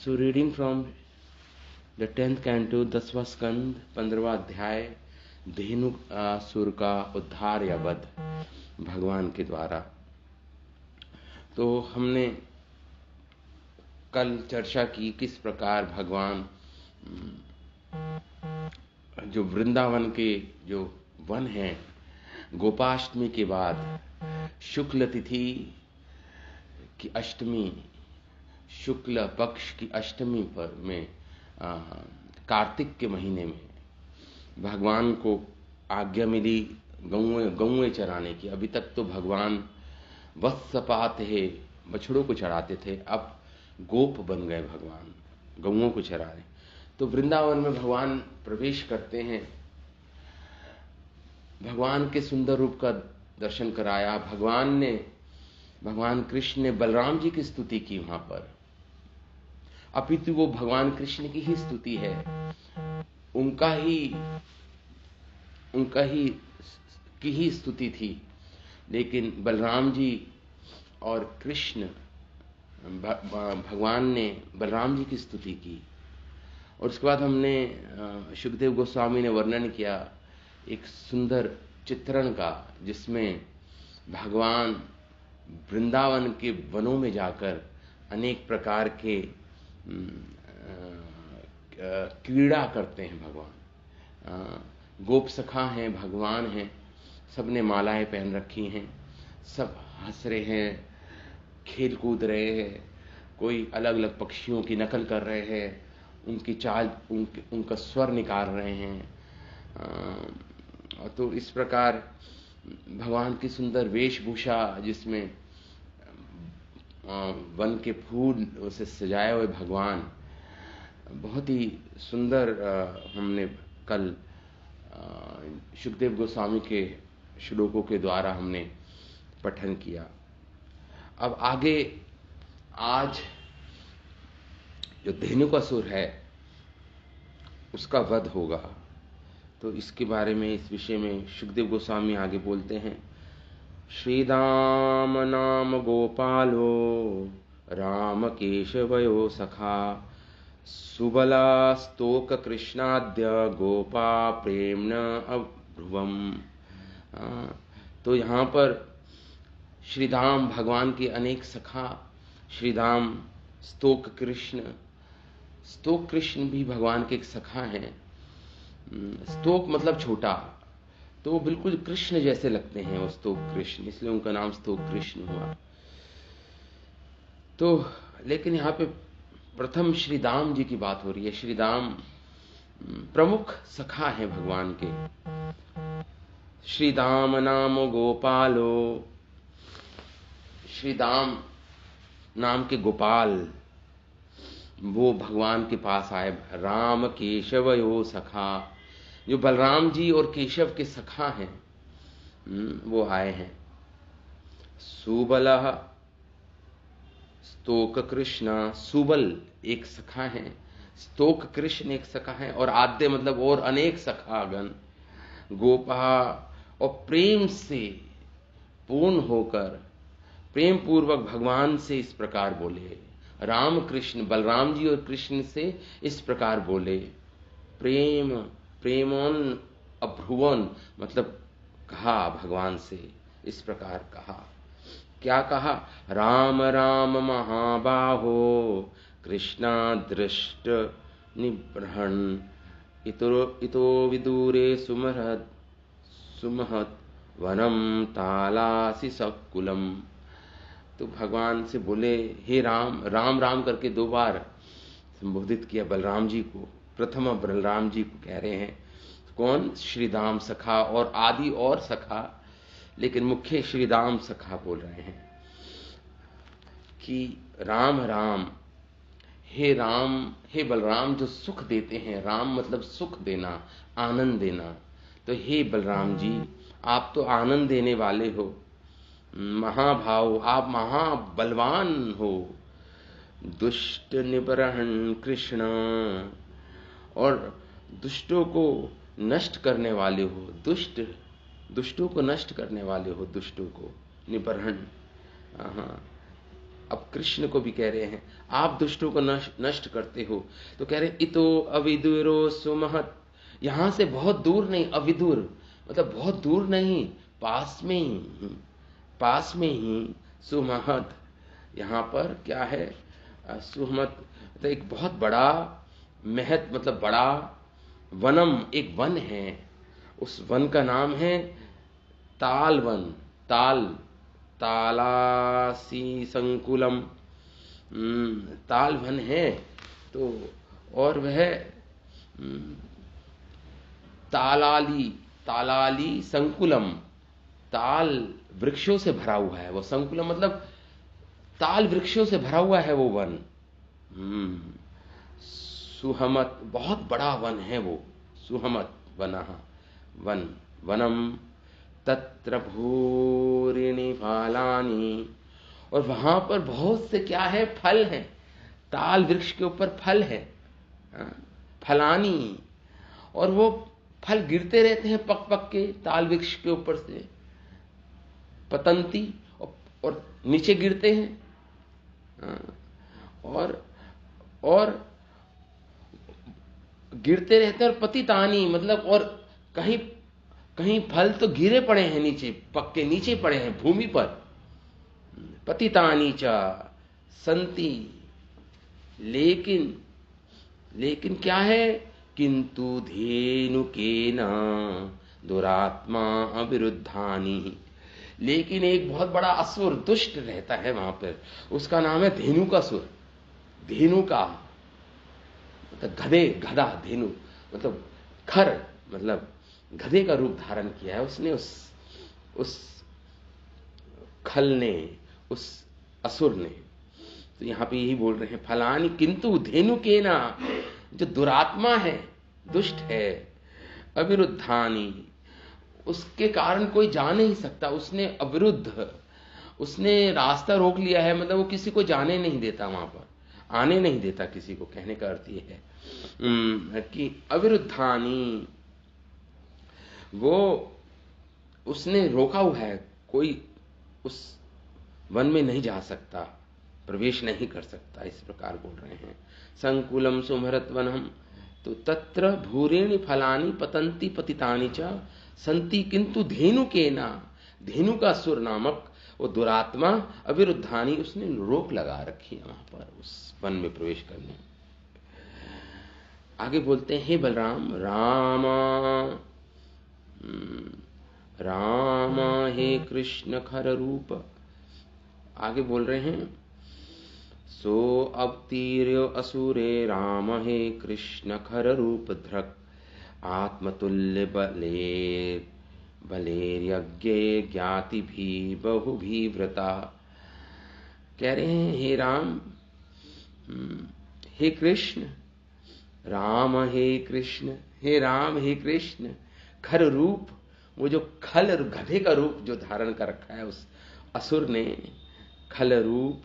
So reading from the 10th canto, 10वां स्कंद, 15वां अध्याय, धेनुकासुर का उद्धार या वध भगवान के द्वारा। तो हमने कल चर्चा की किस प्रकार भगवान जो वृंदावन के जो वन हैं, गोपाष्टमी के बाद शुक्ल तिथि की अष्टमी, शुक्ल पक्ष की अष्टमी पर में कार्तिक के महीने में भगवान को आज्ञा मिली गौएं चराने की। अभी तक तो भगवान वत्सपात है, बछड़ों को चढ़ाते थे, अब गोप बन गए भगवान, गौओं को चरा रहे। तो वृंदावन में भगवान प्रवेश करते हैं, भगवान के सुंदर रूप का दर्शन कराया। भगवान कृष्ण ने बलराम जी की स्तुति की वहां पर, अपितु वो भगवान कृष्ण की ही स्तुति है, उनका ही स्तुति थी। लेकिन बलराम जी और कृष्ण, भगवान ने बलराम जी की स्तुति की। और उसके बाद हमने सुखदेव गोस्वामी ने वर्णन किया एक सुंदर चित्रण का, जिसमें भगवान वृंदावन के वनों में जाकर अनेक प्रकार के क्रीड़ा करते हैं। भगवान गोप सखा हैं, भगवान हैं, सबने मालाएं पहन रखी हैं, सब हंस रहे हैं, खेल कूद रहे हैं, कोई अलग अलग पक्षियों की नकल कर रहे हैं, उनकी चाल, उनका स्वर निकाल रहे हैं। तो इस प्रकार भगवान की सुंदर वेशभूषा, जिसमें वन के फूल से सजाए हुए भगवान, बहुत ही सुंदर हमने कल सुखदेव गोस्वामी के श्लोकों के द्वारा हमने पठन किया। अब आगे आज जो धेनुकासुर है उसका वध होगा। तो इसके बारे में, इस विषय में सुखदेव गोस्वामी आगे बोलते हैं। श्रीदाम नाम गोपालो राम केशवयो सखा सुबला स्तोक कृष्णाद्य गोपा प्रेम्ण अभ्रुवम। तो यहाँ पर श्रीधाम भगवान के अनेक सखा, श्रीधाम, स्तोक कृष्ण भी भगवान के एक सखा हैं। स्तोक मतलब छोटा, तो वो बिल्कुल कृष्ण जैसे लगते हैं वो स्तोक कृष्ण, इसलिए उनका नाम स्तोक कृष्ण हुआ। तो लेकिन यहाँ पे प्रथम श्री दाम जी की बात हो रही है। श्री दाम प्रमुख सखा हैं भगवान के। श्री दाम नाम गोपालो, श्री दाम नाम के गोपाल वो भगवान के पास आए। राम केशवयो सखा, जो बलराम जी और केशव के सखा हैं, वो आए हैं। सुबल स्तोक कृष्ण, सुबल एक सखा है, स्तोक कृष्ण एक सखा है, और आद्य मतलब और अनेक सखागण। गोपा, और प्रेम से पूर्ण होकर प्रेम पूर्वक भगवान से इस प्रकार बोले। राम कृष्ण, बलराम जी और कृष्ण से इस प्रकार बोले। प्रेमोन अभ्रुवन मतलब कहा, भगवान से इस प्रकार कहा। क्या कहा? राम राम महाबाहो कृष्णा दृष्ट निबृहन् इतो विदूरे सुमहत वनम तालासी सकुलम। तो भगवान से बोले, हे राम, राम राम करके 2 बार संबोधित किया बलराम जी को। प्रथम बलराम जी को कह रहे हैं। कौन? श्रीदाम सखा और आदि और सखा, लेकिन मुख्य श्रीदाम सखा बोल रहे हैं कि राम राम, हे बलराम जो सुख देते हैं। राम मतलब सुख देना, आनंद देना। तो हे बलराम जी, आप तो आनंद देने वाले हो। महाभाव, आप महाबलवान हो। दुष्ट निबरहन कृष्ण, और दुष्टों को नष्ट करने वाले हो। दुष्टों को नष्ट करने वाले हो, दुष्टों को निबरहन। अब कृष्ण को भी कह रहे हैं, आप दुष्टों को नष्ट करते हो। तो कह रहे हैं इतो अविदुरो सुमहत, यहां से बहुत दूर नहीं, अविदुर मतलब बहुत दूर नहीं, पास में ही, पास में ही, सुमहत यहां पर क्या है, सुमहत मतलब एक बहुत बड़ा, महत मतलब बड़ा, वनम एक वन है, उस वन का नाम है ताल वन, ताल, तालासी संकुलम, ताल वन है। तो और वह तालाली, तालाली संकुलम, ताल वृक्षों से भरा हुआ है वो, संकुलम मतलब ताल वृक्षों से भरा हुआ है वो वन। सुहमत बहुत बड़ा वन है वो, सुहमत वनः वन, वनम तत्र भूरिणि फलानि, और वहां पर बहुत से क्या है, फल हैं, ताल वृक्ष के ऊपर फल है, फलानी, और वो फल गिरते रहते हैं पक पक के ताल वृक्ष के ऊपर से, पतंती, और नीचे गिरते हैं, और गिरते रहते हैं, और पतितानी मतलब, और कहीं कहीं फल तो गिरे पड़े हैं नीचे, पक्के नीचे पड़े हैं भूमि पर, पतितानी च संति, लेकिन लेकिन क्या है, किंतु धेनुकेन दुरात्मा अविरुद्धानि, लेकिन एक बहुत बड़ा असुर दुष्ट रहता है वहां पर, उसका नाम है धेनु का सुर, धेनु का मतलब गधे, गधा, धेनु मतलब खर, मतलब गधे का रूप धारण किया है उसने, उस खल ने, उस असुर ने। तो यहां पे यही बोल रहे हैं, फलानी किंतु धेनु के ना, जो दुरात्मा है, दुष्ट है, अविरुद्धानी, उसके कारण कोई जा नहीं सकता, उसने अविरुद्ध, उसने रास्ता रोक लिया है, मतलब वो किसी को जाने नहीं देता, वहां पर आने नहीं देता किसी को, कहने का अर्थ ये है कि अविरुद्धानी, वो उसने रोका हुआ है, कोई उस वन में नहीं जा सकता, प्रवेश नहीं कर सकता, इस प्रकार बोल रहे हैं। संकुलम सुमरत वनम, तो तत्र भूरेणि फलानि पतंती पतितानि च संति, किंतु धेनु के ना, धेनु का सुर नामक वो दुरात्मा अविरुद्धानी, उसने रोक लगा रखी है वहां पर उस वन में प्रवेश करने। आगे बोलते हैं, हे बलराम, राम राम हे कृष्ण खर रूप, आगे बोल रहे हैं, सो अवतीर्य असुरे राम हे कृष्ण खर रूप धृक, आत्मतुल्य बले बलेर्यज्ञे ज्ञाति भी बहु भी व्रता। कह रहे हैं, हे राम, हे कृष्ण, राम हे कृष्ण, हे राम हे कृष्ण, खर रूप, वो जो खल गधे का रूप जो धारण कर रखा है उस असुर ने, खल रूप,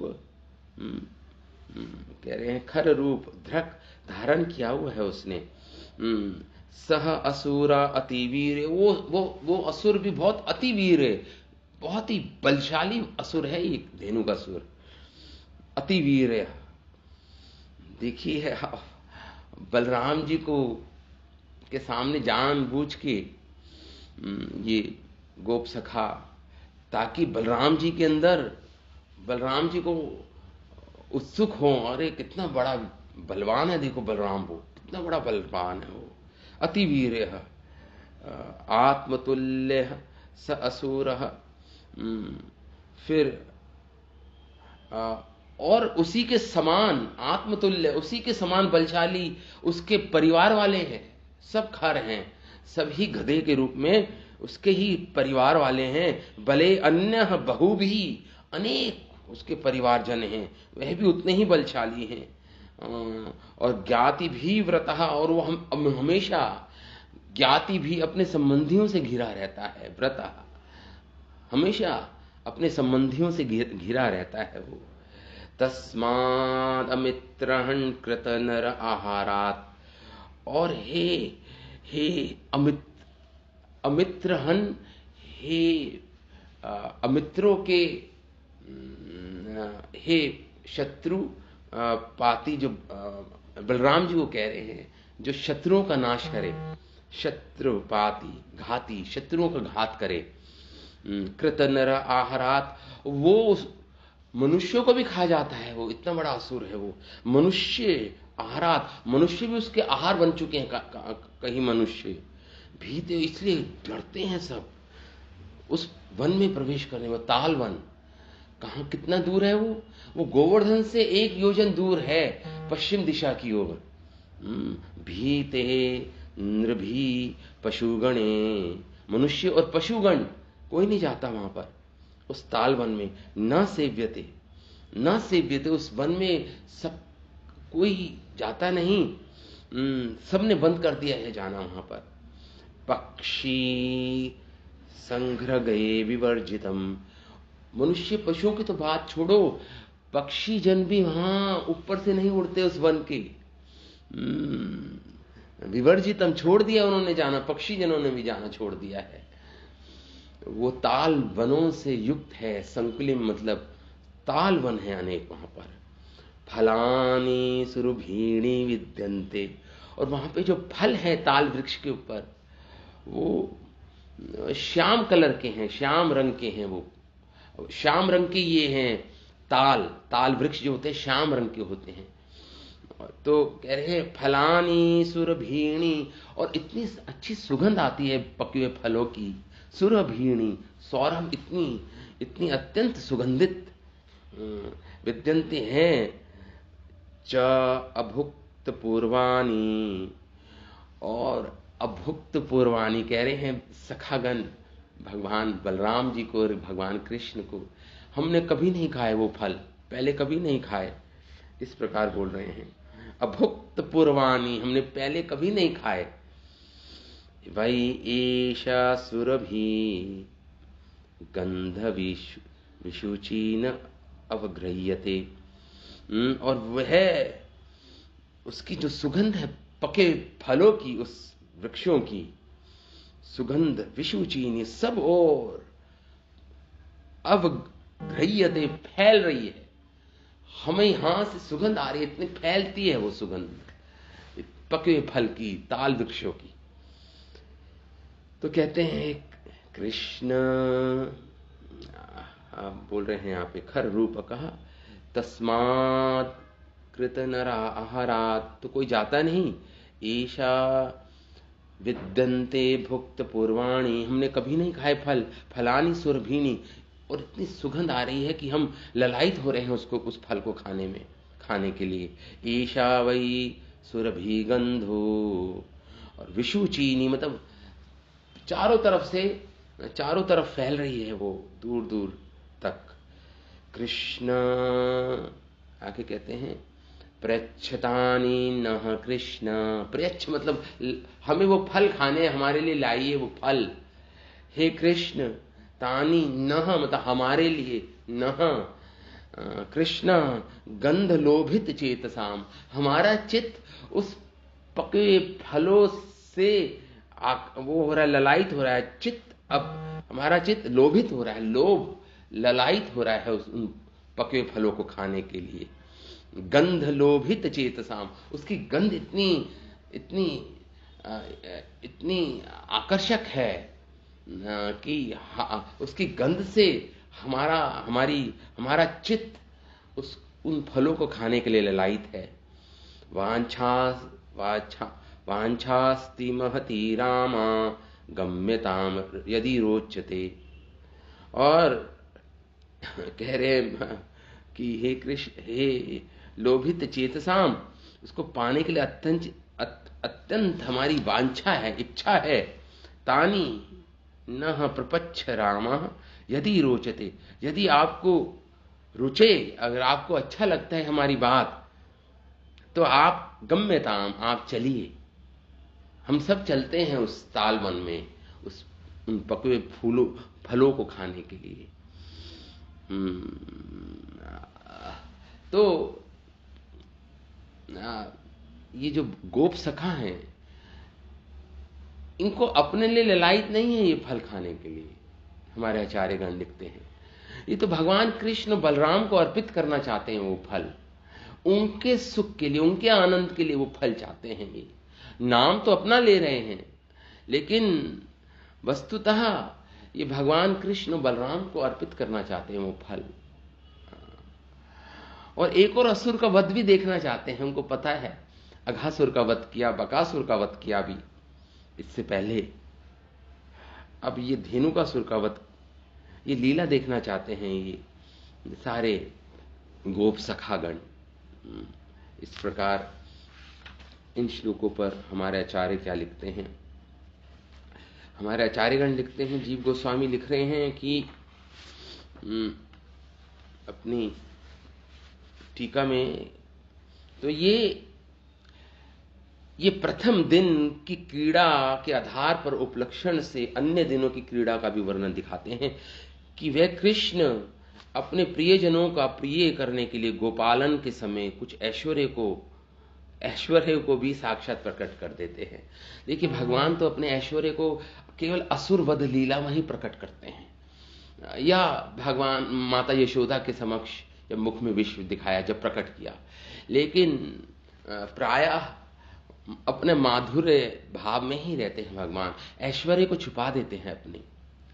कह रहे हैं खर रूप, धृक धारण किया हुआ है उसने, सह असुरा अतिवीर, वो असुर भी बहुत अतिवीर है, बहुत ही बलशाली असुर है ये धेनु का असुर, अतिवीर है। देखिए बलराम जी को के सामने जानबूझ के ये गोप सखा, ताकि बलराम जी के अंदर, बलराम जी को उत्सुक हो, अरे कितना बड़ा बलवान है, देखो बलराम वो कितना बड़ा बलवान है, वो अतिवीर है, आत्मतुल्य स असुर, फिर और उसी के समान आत्मतुल्य, उसी के समान बलशाली उसके परिवार वाले हैं, सब खर हैं, सभी गधे के रूप में उसके ही परिवार वाले हैं, भले अन्य बहु भी, अनेक उसके परिवारजन हैं, वह भी उतने ही बलशाली हैं, और ज्ञाति भी व्रतः, और वो हम हमेशा ज्ञाति भी अपने संबंधियों से घिरा रहता है, व्रतः हमेशा अपने संबंधियों से घिरा रहता है वो। तस्माद अमित्रहन कृत नर आहारात, और हे अमित्रहन, हे अमित्रों के हे शत्रु पाती, जो बलराम जी वो कह रहे हैं, जो शत्रुओं का नाश करे, शत्रु पाती घाती, शत्रुओं का घात करे। कृत नर आहारात, वो उस मनुष्यों को भी खा जाता है, वो इतना बड़ा असुर है वो। मनुष्य आहारात, मनुष्य भी उसके आहार बन चुके हैं। कहीं मनुष्य भीते, इसलिए डरते हैं सब उस वन में प्रवेश करने में। ताल वन कहाँ, कितना दूर है वो गोवर्धन से 1 योजन दूर है, पश्चिम दिशा की ओर। भीते नृभी पशुगणे, मनुष्य और पशुगण कोई नहीं जाता वहां पर, उस ताल वन में। न सेव्यते, न सेव्यते, उस वन में सब कोई जाता नहीं, सबने बंद कर दिया है जाना वहां पर। पक्षी संग्रह गए विवर्जितम, मनुष्य पशुओं की तो बात छोड़ो, पक्षी जन भी वहां ऊपर से नहीं उड़ते उस वन के। विवर्जितम, छोड़ दिया उन्होंने जाना, पक्षी जनों ने भी जाना छोड़ दिया है। वो ताल वनों से युक्त है। संकुलिम मतलब ताल वन है अनेक वहां पर। फलानी सुरभीणी विद्यन्ते, और वहां पे जो फल है ताल वृक्ष के ऊपर, वो श्याम कलर के हैं, श्याम रंग के हैं। वो श्याम रंग के ये हैं ताल वृक्ष जो होते हैं श्याम रंग के होते हैं। तो कह रहे हैं फलानी सुरभीणी, और इतनी अच्छी सुगंध आती है पके हुए फलों की। सुरभीणी, सौरभ, इतनी अत्यंत सुगंधित विद्यन्ते हैं। च अभुक्त पूर्वाणी, और अभुक्त पूर्वाणी कह रहे हैं सखागण भगवान बलराम जी को और भगवान कृष्ण को, हमने कभी नहीं खाए वो फल, पहले कभी नहीं खाए, इस प्रकार बोल रहे हैं। अभुक्त पूर्वाणी, हमने पहले कभी नहीं खाए। वै एषा सुरभि गंध विशुचीन अवग्रह्यते, और वह उसकी जो सुगंध है पके फलों की, उस वृक्षों की सुगंध विशुचीन सब और अवग्रह्यते, फैल रही है। हमें यहां से सुगंध आ रही है, इतनी फैलती है वो सुगंध पके फल की, ताल वृक्षों की। तो कहते हैं कृष्ण बोल रहे हैं यहाँ पे, खर रूप कहा तस्मात् कृत नरा आहारात, तो कोई जाता नहीं। ईशा विद्यन्ते भुक्त पूर्वाणी, हमने कभी नहीं खाए फल। फलानी सुरभीनी, और इतनी सुगंध आ रही है कि हम ललायित हो रहे हैं उसको, उस फल को खाने के लिए। ईशा वही सुरभि गंधो, और विशुचीनी मतलब चारों तरफ फैल रही है वो दूर दूर तक। कृष्ण आगे कहते हैं प्रच्छतानी नह कृष्ण, प्रच्छ मतलब हमें वो फल खाने, हमारे लिए लाइए वो फल, हे कृष्ण। तानी नह मतलब हमारे लिए, नह कृष्ण गंध लोभित चेतसाम, हमारा चित्त उस पके फलों से वो हो रहा है, ललायित हो रहा है चित्त। अब हमारा चित्त लोभित हो रहा है, लोभ ललायित हो रहा है उन पके फलों को खाने के लिए। गंध लोभित चेतसाम, उसकी गंध इतनी आकर्षक है कि उसकी गंध से हमारा चित्त उन फलों को खाने के लिए ललायित है। वांछास्ति महती रामा गम्यताम यदि रोचते, और कह रहे कि हे कृष्ण, हे लोभित चेतसाम, उसको पाने के लिए अत्यंत हमारी वांछा है, इच्छा है। तानी न प्रपच्छ रामा यदि रोचते, यदि आपको रुचे, अगर आपको अच्छा लगता है हमारी बात, तो आप गम्यताम, आप चलिए। हम सब चलते हैं उस ताल वन में, उन पके फलों को खाने के लिए। तो ये जो गोप सखा हैं, इनको अपने लिए ललायित नहीं है ये फल खाने के लिए, हमारे आचार्यगण लिखते हैं। ये तो भगवान कृष्ण बलराम को अर्पित करना चाहते हैं वो फल, उनके सुख के लिए, उनके आनंद के लिए वो फल चाहते हैं। ये नाम तो अपना ले रहे हैं, लेकिन वस्तुतः ये भगवान कृष्ण बलराम को अर्पित करना चाहते हैं वो फल। और एक और असुर का वध भी देखना चाहते हैं। उनको पता है अघासुर का वध किया, बकासुर का वध किया भी इससे पहले, अब ये धेनुकासुर का वध, ये लीला देखना चाहते हैं ये सारे गोप सखागण। इस प्रकार इन श्लोकों पर हमारे आचार्य क्या लिखते हैं? हमारे आचार्यगण लिखते हैं, जीव गोस्वामी लिख रहे हैं कि अपनी टीका में, तो ये प्रथम दिन की क्रीड़ा के आधार पर उपलक्षण से अन्य दिनों की क्रीड़ा का भी वर्णन दिखाते हैं कि वह कृष्ण अपने प्रियजनों का प्रिय करने के लिए गोपालन के समय कुछ ऐश्वर्य को भी साक्षात प्रकट कर देते हैं। देखिए, भगवान तो अपने ऐश्वर्य को केवल असुर वध लीला में ही प्रकट करते हैं, या भगवान माता यशोदा के समक्ष जब मुख में विश्व दिखाया, जब प्रकट किया, लेकिन प्रायः अपने माधुर्य भाव में ही रहते हैं भगवान। ऐश्वर्य को छुपा देते हैं,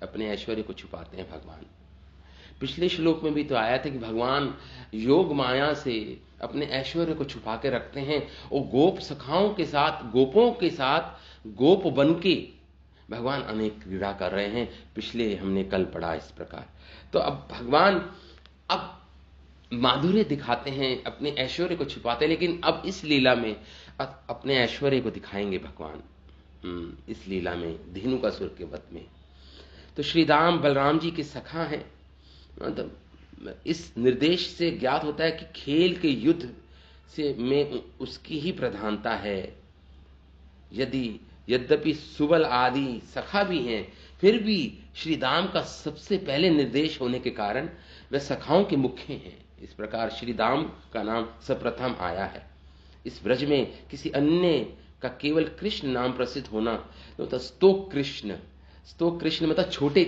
अपने ऐश्वर्य को छुपाते हैं भगवान। पिछले श्लोक में भी तो आया था कि भगवान योग माया से अपने ऐश्वर्य को छुपा के रखते हैं और गोप सखाओं के साथ, गोपों के साथ गोप बन के भगवान अनेक क्रीड़ा कर रहे हैं। पिछले हमने कल पढ़ा इस प्रकार। तो अब भगवान अब माधुर्य दिखाते हैं, अपने ऐश्वर्य को छुपाते हैं, लेकिन अब इस लीला में अपने ऐश्वर्य को दिखाएंगे भगवान। इस लीला में धेनुकासुर के वध में तो श्री राम बलराम जी के सखा हैं। मतलब इस निर्देश से ज्ञात होता है कि खेल के युद्ध से में उसकी ही प्रधानता है। यद्यपि सुबल आदि सखा भी हैं, फिर भी श्री राम का सबसे पहले निर्देश होने के कारण वह सखाओं के मुख्य हैं। इस प्रकार श्री राम का नाम सर्वप्रथम आया है। इस ब्रज में किसी अन्य का केवल कृष्ण नाम प्रसिद्ध होना तो स्तोक कृष्ण मतलब छोटे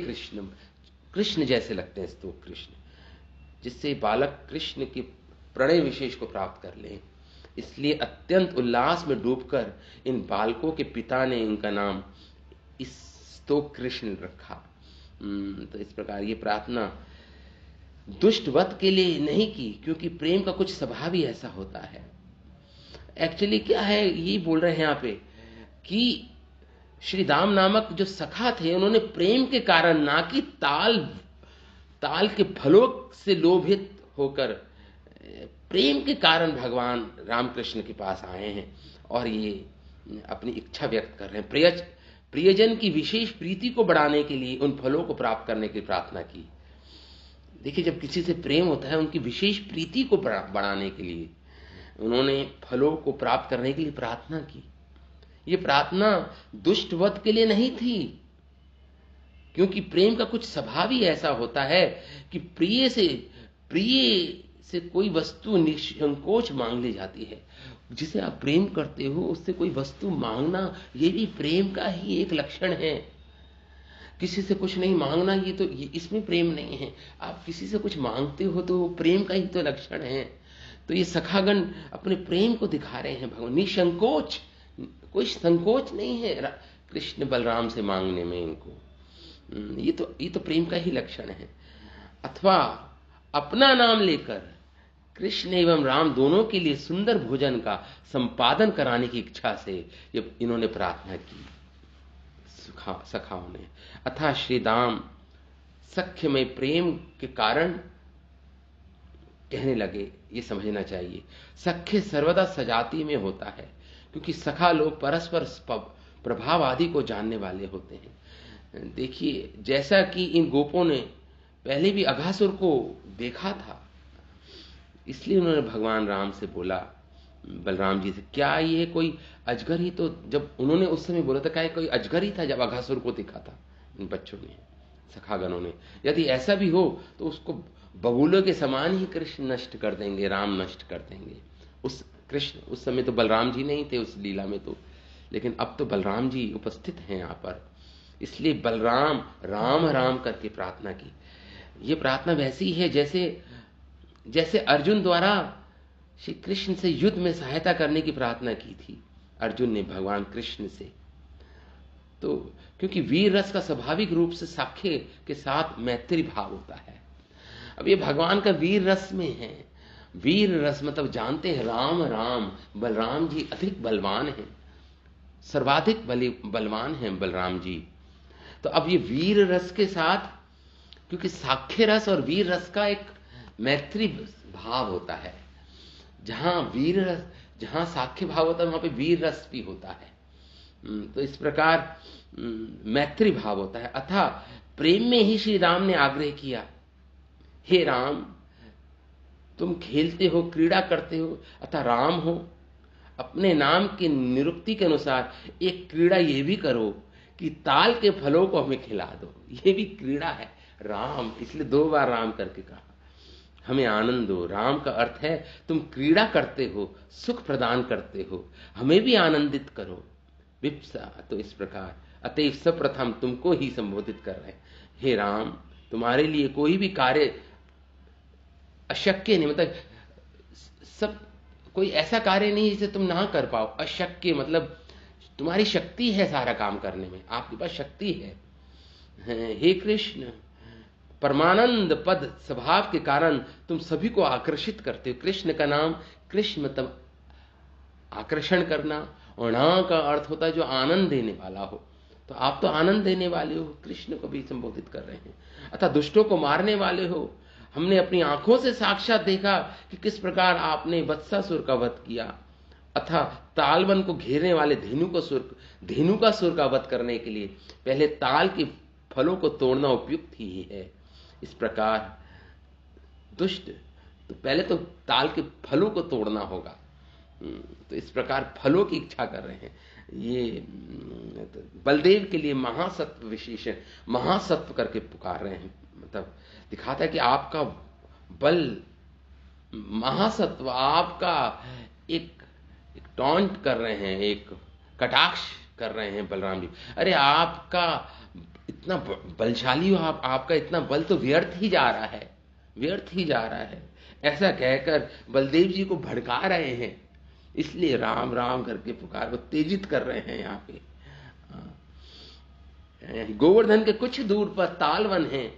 कृष्ण जैसे लगते हैं स्तोक कृष्ण, जिससे बालक कृष्ण के प्रणय विशेष को प्राप्त कर लें। इसलिए अत्यंत उल्लास में डूबकर इन बालकों के पिता ने इनका नाम इस स्तोक कृष्ण रखा। तो इस प्रकार ये प्रार्थना दुष्ट वध के लिए नहीं की, क्योंकि प्रेम का कुछ स्वभाव ही ऐसा होता है। एक्चुअली क्या है, ये बोल रहे हैं यहाँ पे कि श्री राम नामक जो सखा थे, उन्होंने प्रेम के कारण, ना कि ताल के फलों से लोभित होकर, प्रेम के कारण भगवान रामकृष्ण के पास आए हैं और ये अपनी इच्छा व्यक्त कर रहे हैं। प्रियजन की विशेष प्रीति को बढ़ाने के लिए उन फलों को प्राप्त करने की प्रार्थना की। देखिए, जब किसी से प्रेम होता है, उनकी विशेष प्रीति को बढ़ाने के लिए उन्होंने फलों को प्राप्त करने के लिए प्रार्थना की। ये प्रार्थना दुष्ट वध के लिए नहीं थी, क्योंकि प्रेम का कुछ स्वभाव ही ऐसा होता है कि प्रिय से कोई वस्तु निसंकोच मांग ली जाती है। जिसे आप प्रेम करते हो उससे कोई वस्तु मांगना, ये भी प्रेम का ही एक लक्षण है। किसी से कुछ नहीं मांगना, ये इसमें प्रेम नहीं है। आप किसी से कुछ मांगते हो तो प्रेम का ही तो लक्षण है। तो ये सखागण अपने प्रेम को दिखा रहे हैं भगवान, निसंकोच, कोई संकोच नहीं है कृष्ण बलराम से मांगने में इनको। ये तो प्रेम का ही लक्षण है। अथवा अपना नाम लेकर कृष्ण एवं राम दोनों के लिए सुंदर भोजन का संपादन कराने की इच्छा से ये इन्होंने प्रार्थना की सखाओं ने। अथा श्री राम सख्य में प्रेम के कारण कहने लगे, ये समझना चाहिए, सख्य सर्वदा सजाती में होता है, क्योंकि सखा लोग परस्पर प्रभाव आदि को जानने वाले होते हैं। देखिए, जैसा कि इन गोपों ने पहले भी अघासुर को देखा था, इसलिए उन्होंने भगवान राम से बोला, बलराम जी से, क्या ये कोई अजगर ही, तो जब उन्होंने उस समय बोला था, क्या कोई अजगर ही था जब अघासुर को देखा था इन बच्चों ने, सखागणों ने? यदि ऐसा भी हो तो उसको बबूलों के समान ही कृष्ण नष्ट कर देंगे, राम नष्ट कर देंगे। उस समय तो बलराम जी नहीं थे उस लीला में तो, लेकिन अब तो बलराम जी उपस्थित हैं यहाँ पर, इसलिए बलराम राम राम करके प्रार्थना की। ये प्रार्थना वैसी है जैसे जैसे अर्जुन द्वारा श्री कृष्ण से युद्ध में सहायता करने की प्रार्थना की थी, अर्जुन ने भगवान कृष्ण से। तो क्योंकि वीर रस का स्वाभाविक रूप से साख्य के साथ मैत्री भाव होता है। अब ये भगवान का वीर रस में है। वीर रस मतलब जानते हैं राम राम, बलराम जी अधिक बलवान हैं, सर्वाधिक बलवान हैं बलराम जी। तो अब ये वीर रस के साथ, क्योंकि साख्य रस और वीर रस का एक मैत्री भाव होता है, जहां वीर रस, जहां साख्य भाव होता है वहां पे वीर रस भी होता है। तो इस प्रकार मैत्री भाव होता है। अतः प्रेम में ही श्री राम ने आग्रह किया, हे राम तुम खेलते हो, क्रीड़ा करते हो, अतः राम हो, अपने नाम की निरुक्ति के अनुसार एक क्रीड़ा ये भी करो कि ताल के फलों को हमें खिला दो। ये भी क्रीड़ा है राम, इसलिए 2 बार राम करके कहा, हमें आनंद दो। राम का अर्थ है तुम क्रीड़ा करते हो, सुख प्रदान करते हो, हमें भी आनंदित करो। विप्सा, तो इस प्रकार अतएव सर्वप्रथम तुमको ही संबोधित कर रहे हैं, हे राम तुम्हारे लिए कोई भी कार्य अशक्य नहीं, मतलब सब कोई ऐसा कार्य नहीं जिसे तुम ना कर पाओ। अशक्य मतलब तुम्हारी शक्ति है सारा काम करने में, आपके पास शक्ति है। हे कृष्ण परमानंद पद स्वभाव के कारण तुम सभी को आकर्षित करते हो। कृष्ण का नाम, कृष्ण मतलब आकर्षण करना, और ना का अर्थ होता है जो आनंद देने वाला हो। तो आप तो आनंद देने वाले हो, कृष्ण को भी संबोधित कर रहे हैं। अतः दुष्टों को मारने वाले हो। हमने अपनी आंखों से साक्षात देखा कि किस प्रकार आपने वत्सासुर का वध किया। अतः तालवन को घेरने वाले धेनु का सुर का वध करने के लिए पहले ताल के फलों को तोड़ना उपयुक्त ही है। इस प्रकार दुष्ट, तो पहले तो ताल के फलों को तोड़ना होगा। तो इस प्रकार फलों की इच्छा कर रहे हैं। ये बलदेव के लिए महासत्व विशेषण, महासत्व करके पुकार रहे हैं, मतलब दिखाता है कि आपका बल महासत्व, आपका एक टॉन्ट कर रहे हैं, एक कटाक्ष कर रहे हैं बलराम जी। अरे आपका इतना बलशाली हो, आपका इतना बल तो व्यर्थ ही जा रहा है, व्यर्थ ही जा रहा है। ऐसा कहकर बलदेव जी को भड़का रहे हैं, इसलिए राम राम करके पुकार को तेजित कर रहे हैं। यहाँ पे गोवर्धन के कुछ दूर पर तालवन है,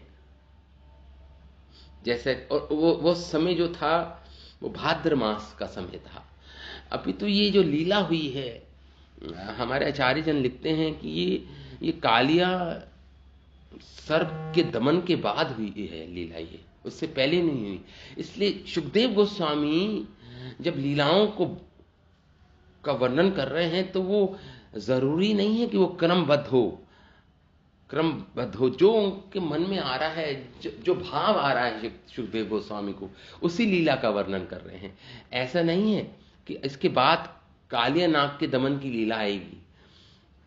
जैसे, और वो समय जो था वो भाद्र मास का समय था। अभी तो ये जो लीला हुई है, हमारे आचार्य जन लिखते हैं कि ये कालिया सर्प के दमन के बाद हुई है लीला, ये उससे पहले नहीं हुई। इसलिए सुखदेव गोस्वामी जब लीलाओं का वर्णन कर रहे हैं तो वो जरूरी नहीं है कि वो क्रमबद्ध हो, जो उनके मन में आ रहा है, जो भाव आ रहा है सुखदेव गोस्वामी को, उसी लीला का वर्णन कर रहे हैं। ऐसा नहीं है कि इसके बाद कालिया नाग के दमन की लीला आएगी।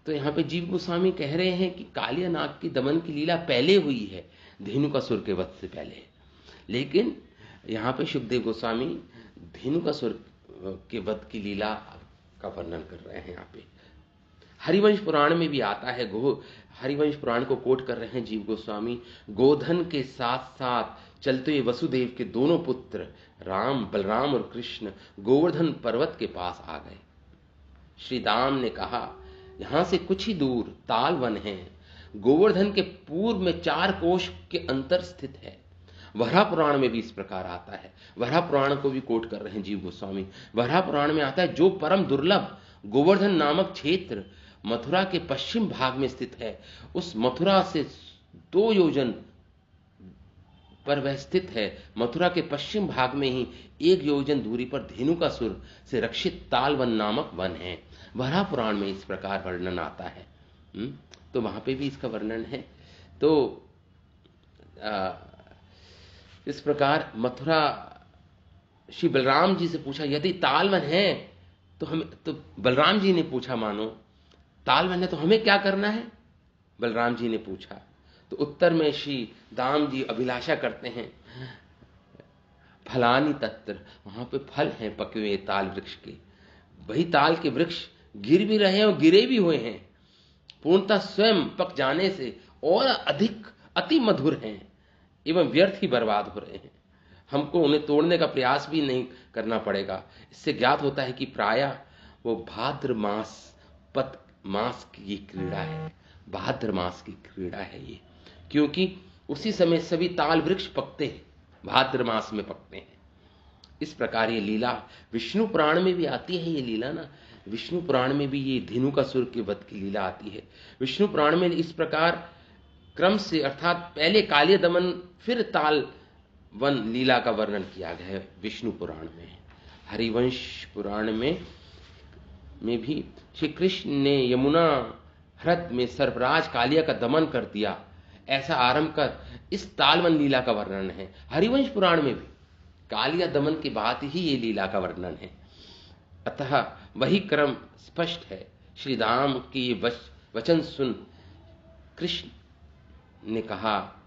तो यहाँ पे जीव गोस्वामी कह रहे हैं कि कालिया नाग की दमन की लीला पहले हुई है, धेनुकासुर के वध से पहले। लेकिन यहाँ पे सुखदेव गोस्वामी धेनुकासुर के वध की लीला का वर्णन कर रहे हैं। यहाँ पे हरिवंश पुराण में भी आता है, हरिवंश पुराण को कोट कर रहे हैं जीव गोस्वामी। गोधन के साथ साथ चलते हुए वसुदेव के दोनों पुत्र राम, बलराम और कृष्ण गोवर्धन पर्वत के पास आ गए। श्री दाम ने कहा, यहां से कुछ ही दूर तालवन है, गोवर्धन के पूर्व में 4 कोश के अंतर स्थित है। वराह पुराण में भी इस प्रकार आता है। वराह पुराण को भी कोट कर रहे हैं जीव गोस्वामी। वराह पुराण में आता है, जो परम दुर्लभ गोवर्धन नामक क्षेत्र मथुरा के पश्चिम भाग में स्थित है, उस मथुरा से 2 योजन पर वह स्थित है। मथुरा के पश्चिम भाग में ही 1 योजन दूरी पर धेनुकासुर से रक्षित तालवन नामक वन है। वराह पुराण में इस प्रकार वर्णन आता है। तो वहां पे भी इसका वर्णन है। तो इस प्रकार मथुरा, श्री बलराम जी से पूछा, यदि तालवन है तो हमें, तो बलराम जी ने पूछा, मानो तालवन है तो हमें क्या करना है, बलराम जी ने पूछा। तो उत्तर में श्री दाम जी अभिलाषा करते हैं, फलानी तत्र, वहां पे फल हैं पके हुए ताल वृक्ष के। वही ताल के वृक्ष गिर भी रहे हैं और गिरे भी हुए हैं, पूर्णतः स्वयं पक जाने से और अधिक अति मधुर हैं। एवं व्यर्थ ही बर्बाद हो रहे हैं। हमको उन्हें तोड़ने का प्रयास भी नहीं करना पड़ेगा। इससे ज्ञात होता है कि प्रायः वो भाद्र मास की क्रीड़ा है, भाद्र मास की क्रीड़ा है ये, क्योंकि उसी समय सभी ताल वृक्ष पकते हैं, भाद्र मास में पकते हैं। इस प्रकार ये लीला विष्णु पुराण में भी आती है। ये लीला ना विष्णु पुराण में भी ये धेनुकासुर के वध की लीला आती है। विष्णु पुराण में इस प्रकार क्रम से, अर्थात पहले कालिय दमन फिर ताल वन लीला का वर्णन किया गया है विष्णु पुराण में। हरिवंश पुराण में भी श्री कृष्ण ने यमुना ह्रद में सर्पराज कालिया का दमन कर दिया, ऐसा आरंभ कर इस तालवन लीला का वर्णन है। हरिवंश पुराण में भी कालिया दमन के बाद ही ये लीला का वर्णन है। अतः वही क्रम स्पष्ट है। श्री राम की ये वचन सुन कृष्ण ने कहा,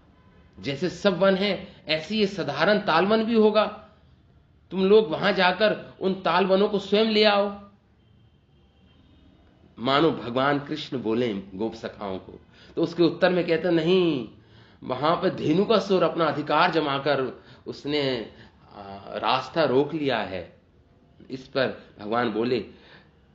जैसे सब वन है ऐसे ये साधारण तालवन भी होगा, तुम लोग वहां जाकर उन तालवनों को स्वयं ले आओ। मानो भगवान कृष्ण बोले गोप सखाओं को। तो उसके उत्तर में कहते नहीं, वहां पर धेनुकासुर अपना अधिकार जमाकर उसने रास्ता रोक लिया है। इस पर भगवान बोले,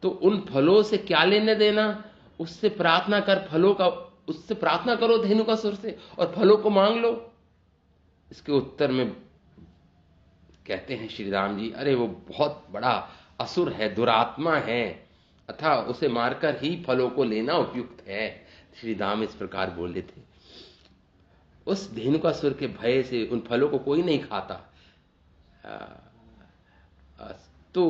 तो उन फलों से क्या लेने देना, उससे प्रार्थना कर, फलों का उससे प्रार्थना करो धेनुकासुर से और फलों को मांग लो। इसके उत्तर में कहते हैं श्री राम जी, अरे वो बहुत बड़ा असुर है, दुरात्मा है, अतः उसे मारकर ही फलों को लेना उपयुक्त है। श्री राम इस प्रकार बोले थे। उस धेनुकासुर के भय से उन फलों को कोई नहीं खाता। तो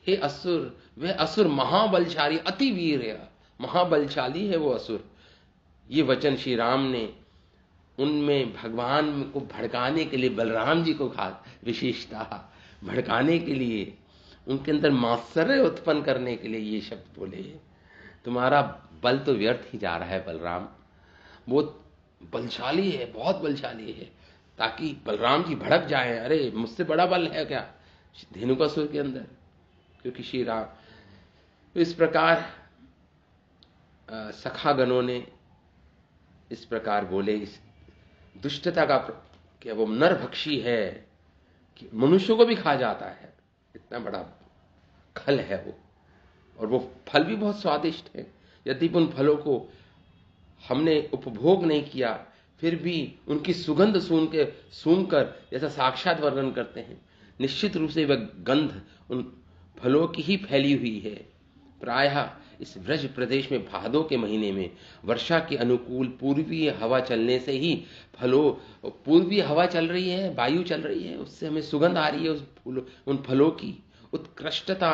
हे असुर, वह असुर महाबलशाली अति वीर है, महाबलशाली है वो असुर। ये वचन श्री राम ने उनमें भगवान को भड़काने के लिए, बलराम जी को विशेषता भड़काने के लिए, उनके अंदर मात्सर्य उत्पन्न करने के लिए ये शब्द बोले। तुम्हारा बल तो व्यर्थ ही जा रहा है बलराम, वो बलशाली है, बहुत बलशाली है, ताकि बलराम जी भड़क जाएं, अरे मुझसे बड़ा बल है क्या धेनुकासुर के अंदर। क्योंकि श्री राम इस प्रकार सखागणों ने इस प्रकार बोले, इस दुष्टता का क्या वो नरभक्षी है कि मनुष्यों को भी खा जाता है, इतना बड़ा खल है वो, और वो फल भी बहुत स्वादिष्ट है। यदि उन फलों को हमने उपभोग नहीं किया, फिर भी उनकी सुगंध सूंघकर जैसा साक्षात वर्णन करते हैं, निश्चित रूप से वह गंध उन फलों की ही फैली हुई है। प्रायः इस ब्रज प्रदेश में भादों के महीने में वर्षा के अनुकूल पूर्वी हवा चलने से ही पूर्वी हवा चल रही है, वायु चल रही है, उससे हमें सुगंध आ रही है उन फलों की। उत्कृष्टता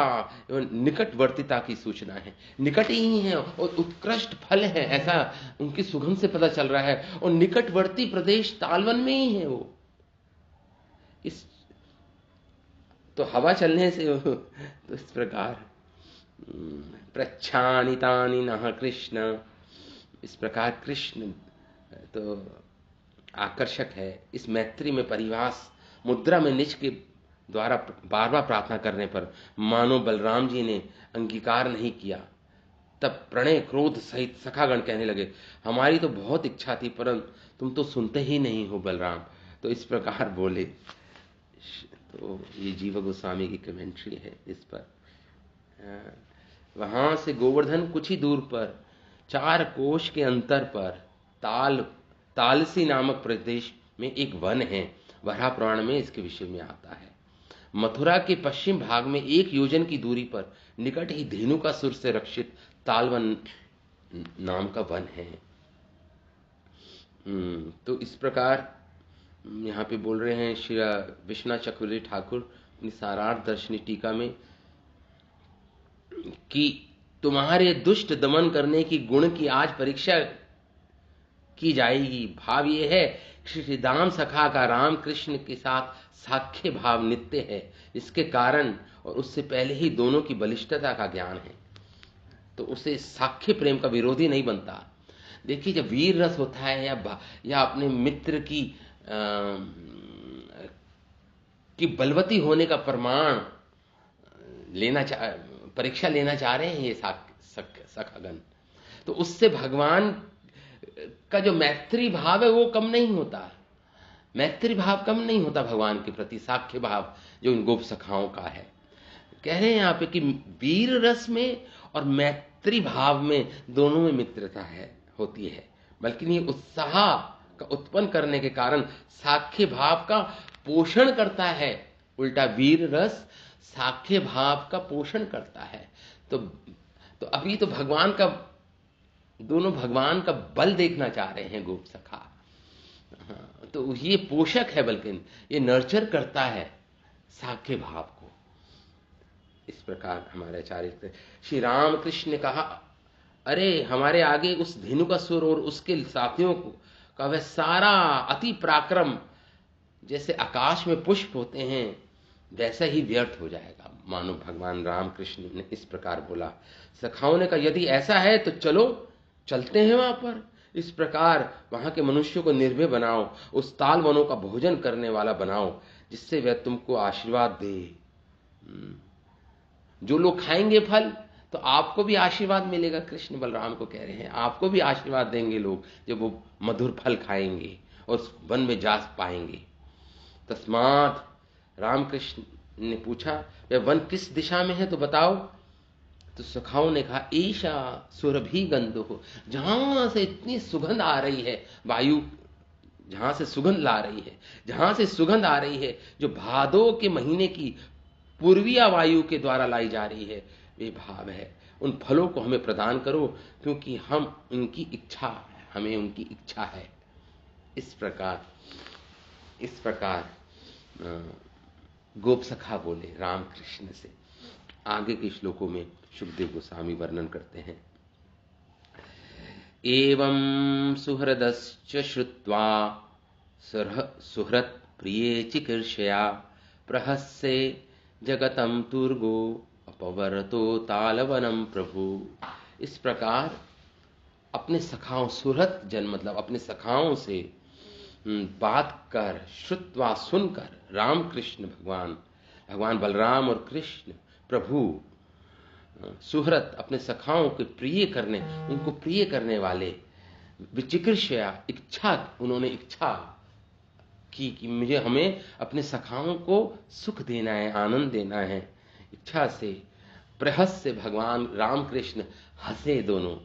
एवं निकटवर्तिता की सूचना है, निकट ही है और उत्कृष्ट फल है, ऐसा उनकी सुगंध से पता चल रहा है। और निकटवर्ती प्रदेश तालवन में ही है वो। इस तो हवा चलने से तो इस प्रकार प्रच्छानितानि नः कृष्ण, इस प्रकार कृष्ण तो आकर्षक है। इस मैत्री में परिवास मुद्रा में निज के द्वारा बार बार प्रार्थना करने पर मानो बलराम जी ने अंगीकार नहीं किया। तब प्रणय क्रोध सहित सखागण कहने लगे, हमारी तो बहुत इच्छा थी, परंतु तुम तो सुनते ही नहीं हो बलराम। तो इस प्रकार बोले। तो ये जीव गोस्वामी की कमेंट्री है इस पर। वहां से गोवर्धन कुछ ही दूर पर 4 कोश के अंतर पर तालसी नामक प्रदेश में एक वन है। वराह पुराण में इसके विषय में आता है। मथुरा के पश्चिम भाग में 1 योजन की दूरी पर निकट ही धेनुकासुर से रक्षित तालवन नाम का वन है। तो इस प्रकार यहाँ पे बोल रहे हैं श्री विश्वनाथ चक्रवर्ती ठाकुर अपनी सारार्थ दर्शनी टीका में कि तुम्हारे दुष्ट दमन करने की गुण की आज परीक्षा की जाएगी। भाव ये है, श्री राम सखा का राम कृष्ण के साथ साख्य भाव नित्य है, इसके कारण और उससे पहले ही दोनों की बलिष्ठता का ज्ञान है, तो उसे साख्य प्रेम का विरोधी नहीं बनता। देखिए, जब वीर रस होता है या अपने मित्र की बलवती होने का प्रमाण परीक्षा लेना चाह रहे हैं ये सखागण, तो उससे भगवान का जो मैत्री भाव है वो कम नहीं होता। मैत्री भाव कम नहीं होता भगवान के प्रति, साख्य भाव जो इन गोप सखाओं का है। कह रहे हैं यहाँ पे कि वीर रस में और मैत्री भाव में दोनों में मित्रता है, होती है, बल्कि ये उत्साह का उत्पन्न करने के कारण साख्य भाव का पोषण करता है। उल्टा वीर रस साख्य भाव का पोषण करता है। तो अभी तो भगवान का, दोनों भगवान का बल देखना चाह रहे हैं गोप सखा। हाँ, तो ये पोषक है, बल्कि ये नर्चर करता है साख्य भाव को। इस प्रकार हमारे आचार्य श्री रामकृष्ण ने कहा, अरे हमारे आगे उस धेनुकासुर और उसके साथियों को का वह सारा अति पराक्रम जैसे आकाश में पुष्प होते हैं वैसा ही व्यर्थ हो जाएगा। मानो भगवान रामकृष्ण ने इस प्रकार बोला। सखाओं ने कहा, यदि ऐसा है तो चलो, चलते हैं वहां पर। इस प्रकार वहां के मनुष्यों को निर्भय बनाओ, उस ताल वनों का भोजन करने वाला बनाओ, जिससे वह तुमको आशीर्वाद दे। जो लोग खाएंगे फल तो आपको भी आशीर्वाद मिलेगा। कृष्ण बलराम को कह रहे हैं, आपको भी आशीर्वाद देंगे लोग जब वो मधुर फल खाएंगे और वन में जा पाएंगे। तस्मात रामकृष्ण ने पूछा, वह वन किस दिशा में है तो बताओ। तो सखाओं ने कहा, ईशा सुरभि गंधो, जहां से इतनी सुगंध आ रही है, वायु जहां से सुगंध ला रही है, जहां से सुगंध आ रही है, जो भादो के महीने की पूर्वीय वायु के द्वारा लाई जा रही है, वे भाव है। उन फलों को हमें प्रदान करो, क्योंकि हम उनकी इच्छा, हमें उनकी इच्छा है। इस प्रकार गोप सखा बोले रामकृष्ण से। आगे के श्लोकों में सुखदेव गोस्वामी वर्णन करते हैं। एवं सुहृदश्च श्रुत्वा सुहृत् प्रिये चिकीर्षया प्रहस्ये जगतम तुर्गो अपवर्तो तालवनम प्रभु। इस प्रकार अपने सखाओं, सुहृत जन मतलब अपने सखाओं से बात कर, श्रुत्वा सुनकर, रामकृष्ण भगवान बलराम और कृष्ण प्रभु, सुहृत अपने सखाओं के प्रिय करने, उनको प्रिय करने वाले, विचिकित्सा इच्छा, उन्होंने इच्छा की कि मुझे हमें अपने सखाओं को सुख देना है, आनंद देना है। इच्छा से प्रहस्य भगवान रामकृष्ण हंसे, दोनों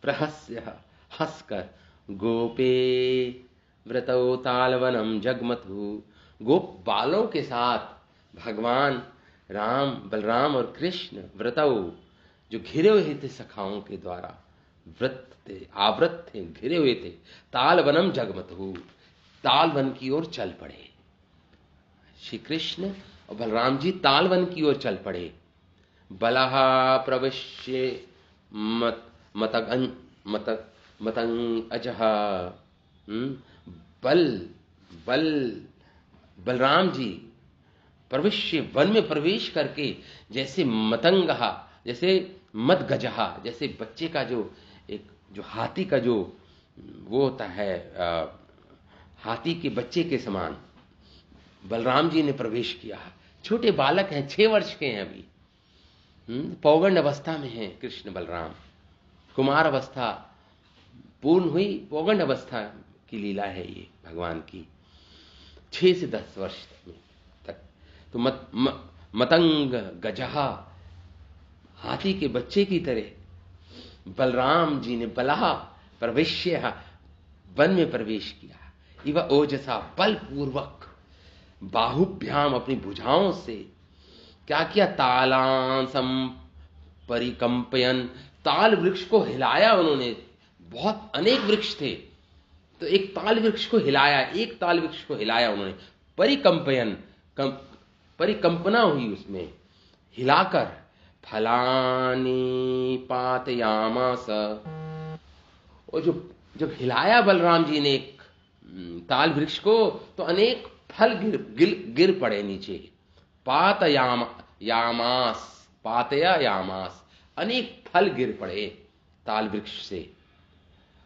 प्रहस्य हंसकर, गोपे व्रतौ तालवनम जगमथु, गोप बालों के साथ भगवान राम, बलराम और कृष्ण व्रतौ, जो घिरे हुए थे सखाओं के द्वारा, व्रत थे, आवृत थे, घिरे हुए थे, तालवनम जगमथु, तालवन की ओर चल पड़े। श्री कृष्ण और बलराम जी तालवन की ओर चल पड़े। बलहा प्रविश्य मतंग अजह, बलराम जी प्रविश्य वन में प्रवेश करके, जैसे मतंगहा, जैसे मत गजहा, जैसे बच्चे का जो हाथी का जो वो होता है, हाथी के बच्चे के समान बलराम जी ने प्रवेश किया। छोटे बालक हैं, 6 वर्ष के हैं अभी, पौगंड अवस्था में हैं कृष्ण बलराम। कुमार अवस्था पूर्ण हुई, पौगंड अवस्था की लीला है ये भगवान की, 6 से 10 वर्ष तक। तो मतंग गजहा, हाथी के बच्चे की तरह बलराम जी ने बलहा प्रवेश्य, वन में प्रवेश किया। इव ओजसा, बलपूर्वक, बाहुभ्याम, अपनी भुजाओं से क्या किया, तालांसम परिकंपयन, ताल वृक्ष को हिलाया उन्होंने। बहुत अनेक वृक्ष थे, तो एक ताल वृक्ष को हिलाया, एक ताल वृक्ष को हिलाया उन्होंने, परिकंपयन, परिकंपना हुई उसमें, हिलाकर, फलानी पातयामास, और जब हिलाया बलराम जी ने एक ताल वृक्ष को, तो अनेक फल गिर पड़े नीचे। पातयामास, पातयामास, अनेक फल गिर पड़े ताल वृक्ष से।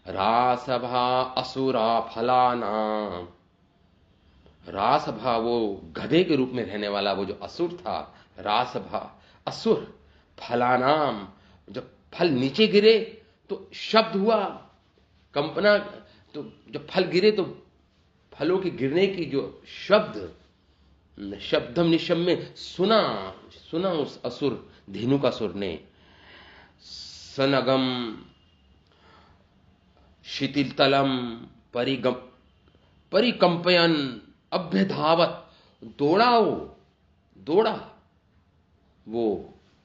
रासभा असुरा फलानाम, रासभा वो गधे के रूप में रहने वाला वो जो असुर था, रासभा असुर, फलानाम, जब फल नीचे गिरे तो शब्द हुआ, कंपना, तो जब फल गिरे तो फलों के गिरने की जो शब्दम निशम्य सुना उस असुर धेनुकासुर ने। सनगम शिथिलतलम परिकंपयन अभ्यधावत, दौड़ा वो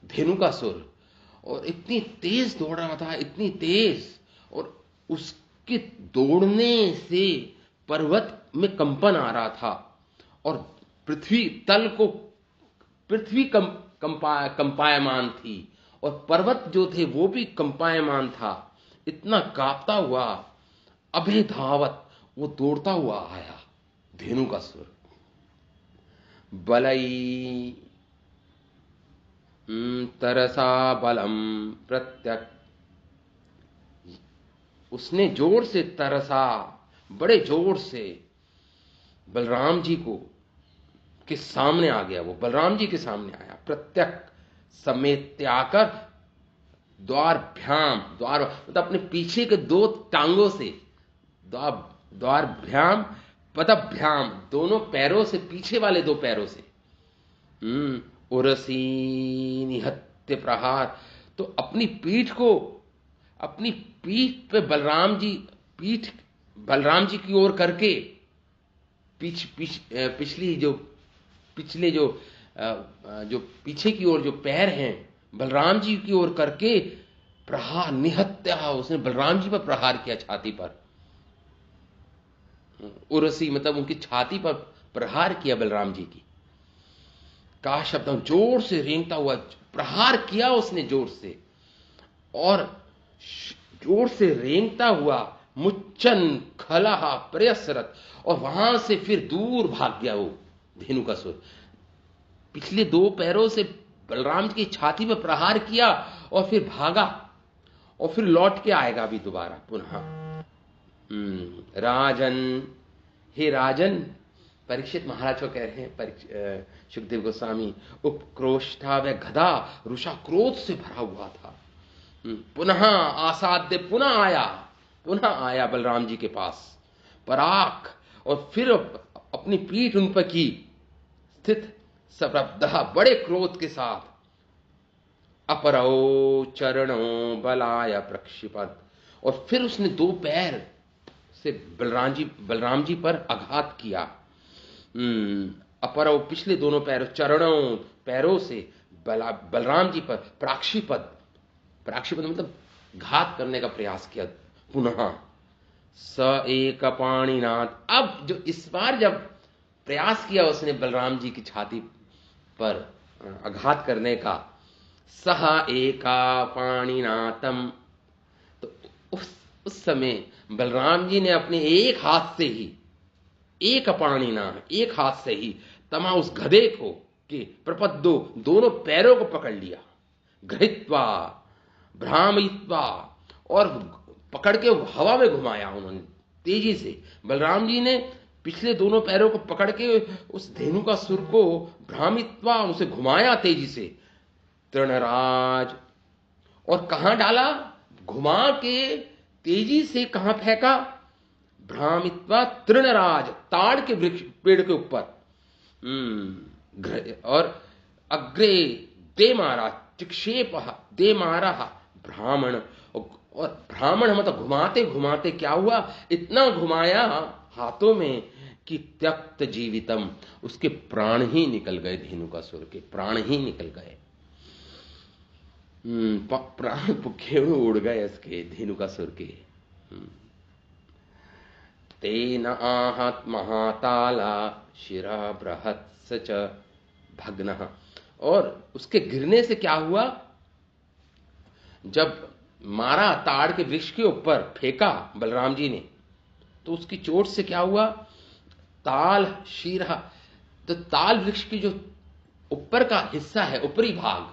धेनुकासुर, और इतनी तेज दौड़ रहा था, इतनी तेज, और उसके दौड़ने से पर्वत में कंपन आ रहा था, और पृथ्वी कंपायमान थी, और पर्वत जो थे वो भी कंपायमान था। इतना कांपता हुआ अभय धावत वो दौड़ता हुआ आया धेनुकासुर। बलई तरसा बलम प्रत्यक, उसने जोर से तरसा, बड़े जोर से बलराम जी को के सामने आ गया। वो बलराम जी के सामने आया। प्रत्यक समेत आकर द्वार मतलब अपने पीछे के दो टांगों से, द्वारभ्याम पदभ्याम, दोनों पैरों से, पीछे वाले दो पैरों से। उरसी निहत्य प्रहार, तो अपनी पीठ पे बलराम जी की ओर करके, जो पीछे की ओर जो पैर हैं बलराम जी की ओर करके प्रहार, निहत्या, उसने बलराम जी पर प्रहार किया, छाती पर। उरसी मतलब उनकी छाती पर प्रहार किया बलराम जी की। का शब्द, जोर से रेंगता हुआ प्रहार किया उसने, जोर से, और जोर से रेंगता हुआ मुच्चन खलहा प्रयसरत, और वहां से फिर दूर भाग गया वो धेनुकासुर। पिछले दो पैरों से बलराम जी की छाती पर प्रहार किया और फिर भागा, और फिर लौट के आएगा भी दोबारा पुनः। राजन, हे राजन, परीक्षित महाराज को कह रहे हैं सुखदेव गोस्वामी, उपक्रोष्ठा व गधा, रुषा क्रोध से भरा हुआ था। पुनः आसाद्य, पुनः आया बलराम जी के पास, पराक, और फिर अपनी पीठ उन पर की स्थित, सप्रब्धा, बड़े क्रोध के साथ। अपरो चरणों बलाय प्रक्षिपत, और फिर उसने दो पैर से बलराम जी पर आघात किया। अपरो, पिछले दोनों पैरों, चरणों, पैरों से बलराम जी पर प्राक्षिपद मतलब घात करने का प्रयास किया पुनः। स एक पाणिनाथ, अब जो इस बार जब प्रयास किया उसने बलराम जी की छाती पर आघात करने का, सह एका पाणिनातम, तो उस समय बलराम जी ने अपने एक हाथ से ही, एक हाथ से ही तमा उस गधे को के प्रपद्दो, दोनों पैरों को पकड़ लिया, गृहीत्वा भ्रामयित्वा, और पकड़ के हवा में घुमाया उन्होंने तेजी से। बलराम जी ने पिछले दोनों पैरों को पकड़ के उस धेनुकासुर को भ्रामित्वा, उसे घुमाया तेजी से। तृणराज, और कहां डाला, घुमा के तेजी से कहां फेंका, भ्रामित्वा तृणराज, ताड़ के वृक्ष, पेड़ के ऊपर। और अग्रे दे मारा, चिक्षेप दे मारा ब्राह्मण, और ब्राह्मण मतलब घुमाते घुमाते क्या हुआ, इतना घुमाया हाथों में कि त्यक्त जीवितम, उसके प्राण ही निकल गए, धेनुकासुर के प्राण ही निकल गए। प्राण पुखेणु उड़ गए इसके, धेनुकासुर के। तेन आहत महाताला शिरा बृहत्स च भग्नः, और उसके गिरने से क्या हुआ, जब मारा ताड़ के वृक्ष के ऊपर फेंका बलराम जी ने, तो उसकी चोट से क्या हुआ, ताल शीरा, तो ताल वृक्ष की जो ऊपर का हिस्सा है, ऊपरी भाग,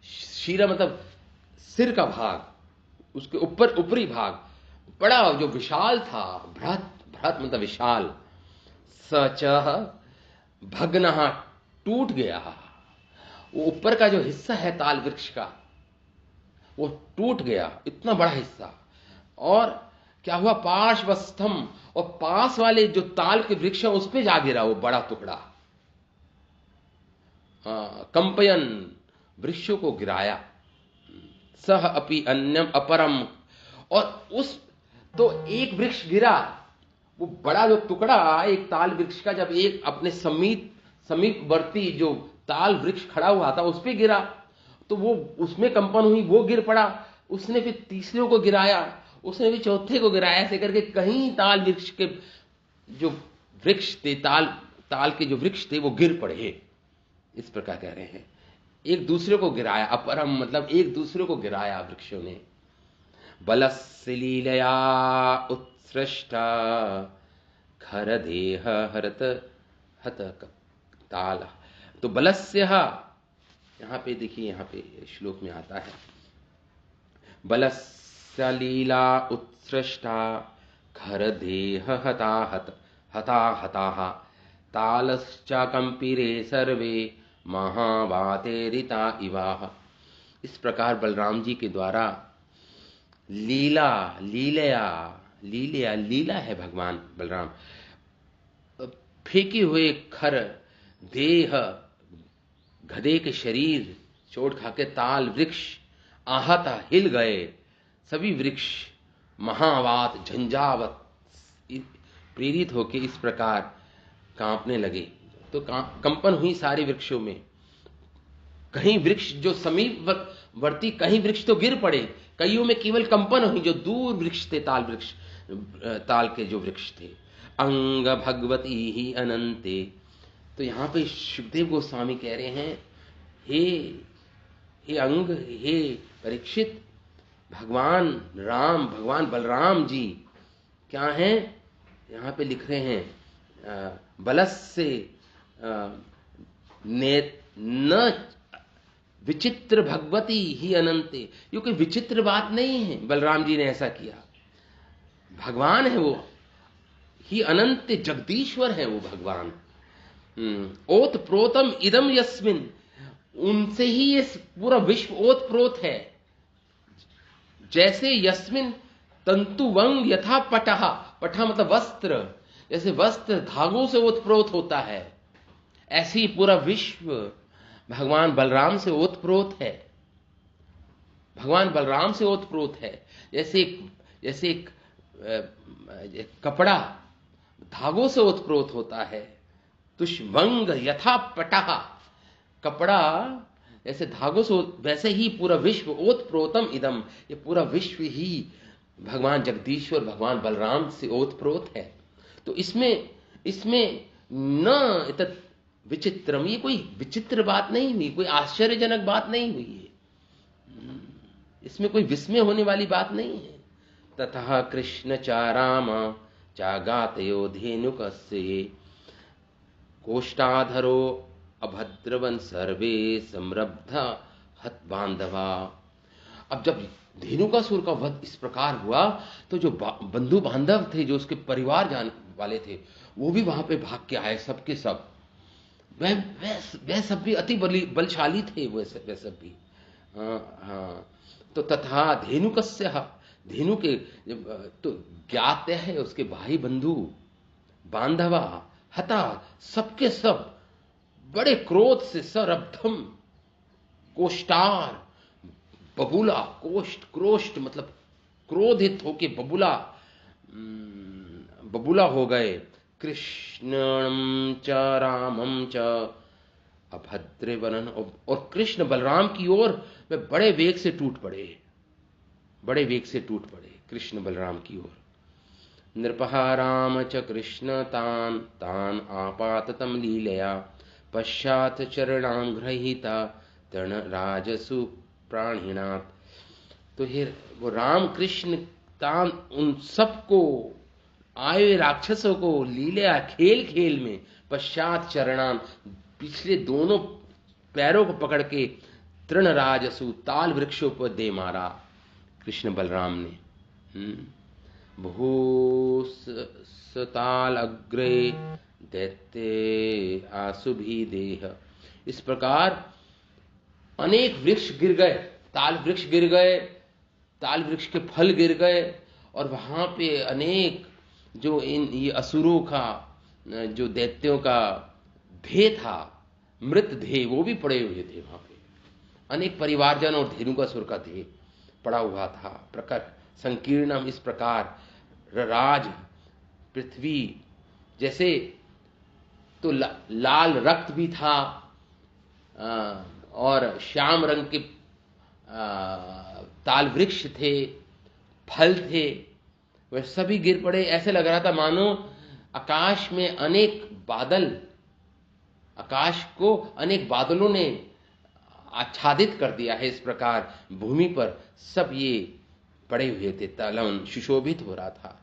शीरा मतलब सिर का भाग, उसके ऊपर ऊपरी भाग बड़ा जो विशाल था, बृहत मतलब विशाल, सच भग्नः, टूट गया। वो ऊपर का जो हिस्सा है ताल वृक्ष का, वो टूट गया, इतना बड़ा हिस्सा। और क्या हुआ, पार्श्वस्थम, और पास वाले जो ताल के वृक्ष है उस पे जा गिरा वो बड़ा टुकड़ा। कंपयन, वृक्षों को गिराया। सह अपि अन्यम अपरम, और उस तो एक वृक्ष गिरा, वो बड़ा जो टुकड़ा एक ताल वृक्ष का जब एक अपने समीपवर्ती जो ताल वृक्ष खड़ा हुआ था उस पे गिरा, तो वो उसमें कंपन हुई, वो गिर पड़ा। उसने फिर तीसरे को गिराया, उसने भी चौथे को गिराया, ऐसे करके कहीं ताल वृक्ष के जो वृक्ष थे, ताल के जो वृक्ष थे वो गिर पड़े। इस प्रकार कह रहे हैं, एक दूसरे को गिराया, अपरम मतलब एक दूसरे को गिराया वृक्षों ने। बलस्य लीलया उत्सृष्टा खर देह हरत हत ताल। तो बलस्य, यहां पे देखिए, यहां पे श्लोक में आता है, बलस्य लीला उत्सृष्टा खर देह हताहत हताहता तालश्च कंपिरे सर्वे महावातेरिता इवाह। इस प्रकार बलराम जी के द्वारा लीला है भगवान बलराम, फेंके हुए खर देह, गधे के शरीर चोट खाके ताल वृक्ष आहता हिल गए, सभी वृक्ष महावात झंझावत प्रेरित होके इस प्रकार कांपने लगे। तो कंपन हुई सारे वृक्षों में। कहीं वृक्ष जो समीपवर्ती, कहीं वृक्ष तो गिर पड़े, कईयों में केवल कंपन हुई, जो दूर वृक्ष थे, ताल वृक्ष, ताल के जो वृक्ष थे। अंग भगवती ही अनंते। तो यहां पे सुखदेव गोस्वामी कह रहे हैं, हे अंग, हे परीक्षित, भगवान राम, भगवान बलराम जी क्या हैं, यहां पे लिख रहे हैं बलस्य न विचित्र भगवती ही अनंते। ये कोई विचित्र बात नहीं है, बलराम जी ने ऐसा किया, भगवान है वो, ही अनंत जगदीश्वर है वो भगवान। ओत प्रोतम इदम यस्मिन, उनसे ही ये पूरा विश्व ओत प्रोत है। जैसे यस्मिन तंतुवंग यथा पटहा, पटहा मतलब वस्त्र, जैसे वस्त्र धागों से ओतप्रोत होता है, ऐसे ही पूरा विश्व भगवान बलराम से ओतप्रोत है। भगवान बलराम से ओतप्रोत है। जैसे एक कपड़ा धागों से ओतप्रोत होता है, तुष्वंग यथा पटहा, कपड़ा जैसे धागों से, वैसे ही पूरा विश्व ओतप्रोतम इदम, ये पूरा विश्व ही भगवान जगदीश्वर, भगवान बलराम से ओतप्रोत है। तो इसमें न इतत विचित्रम, ये कोई विचित्र बात नहीं हुई, कोई आश्चर्यजनक बात नहीं हुई है, इसमें कोई विस्मय होने वाली बात नहीं है। ततः कृष्ण च राम चागातयो धेनुकस्य कोष्ठाधरो अभद्रवन सर्वे समृद्ध हत बांधवा। अब जब धेनुकासुर का वध इस प्रकार हुआ, तो जो बंधु बांधव थे, जो उसके परिवार जाने वाले थे, वो भी वहां पे भाग के आए, सबके सब। वह सब भी अति बलशाली थे, वह सब भी। हाँ, तो तथा धेनुकस्य, धेनु के तो ज्ञात है उसके भाई बंधु, बांधवा हता, सबके सब बड़े क्रोध से, सरब्धम कोष्टार, बबूला, क्रोष्ट मतलब क्रोधित होके बबूला हो गए। कृष्णम च रामम च अभद्रे वनन, और कृष्ण बलराम की ओर वे बड़े वेग से टूट पड़े, कृष्ण बलराम की ओर। नृपहा राम च कृष्ण तान आपाततम लीलया पश्चात चरणाम गृहीता तृण राजसु प्राणिनाथ। तो वो राम कृष्ण तान उन सबको, आए राक्षसों को लीला खेल में, पश्चात चरणाम पिछले दोनों पैरों को पकड़ के तृण राजसु ताल वृक्षों पर दे मारा कृष्ण बलराम ने। भूसताल अग्रे दैत्य आसुभी देह। इस प्रकार अनेक वृक्ष गिर गए, ताल वृक्ष गिर गए, ताल वृक्ष के फल गिर गए, और वहां पे अनेक जो ये असुरों का, जो दैत्यों का ध्येय था, मृत ध्येय, वो भी पड़े हुए थे वहां पे। अनेक परिवारजन और धेनुकासुर का ध्येय पड़ा हुआ था। प्रकर संकीर्णम, इस प्रकार राज पृथ्वी जैसे, तो लाल रक्त भी था, और श्याम रंग के ताल वृक्ष थे, फल थे, वह सभी गिर पड़े। ऐसे लग रहा था मानो आकाश में अनेक बादल, आकाश को अनेक बादलों ने आच्छादित कर दिया है। इस प्रकार भूमि पर सब ये पड़े हुए थे, तलन सुशोभित हो रहा था।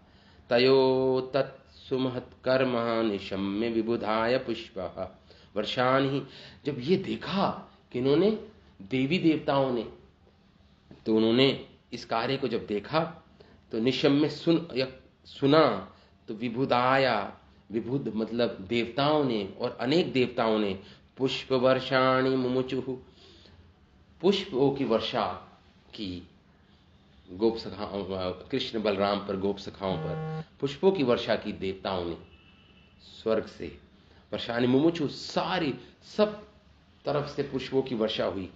तयो तत्सुमहत कर्म निशम्य विबुधाय पुष्प वर्षाणि। जब ये देखा कि इन्होंने देवी देवताओं ने, तो उन्होंने इस कार्य को जब देखा तो निशम्य सुना, तो विबुधाया, विबुध मतलब देवताओं ने, और अनेक देवताओं ने पुष्प वर्षाणि मुमुचुहु, पुष्पों की वर्षा की गोप सखाओं, कृष्ण बलराम पर, गोप सखाओं पर पुष्पों की वर्षा की देवताओं ने स्वर्ग से। वर्षाणि मुमुचु, सारी सब तरफ से पुष्पों की वर्षा हुई।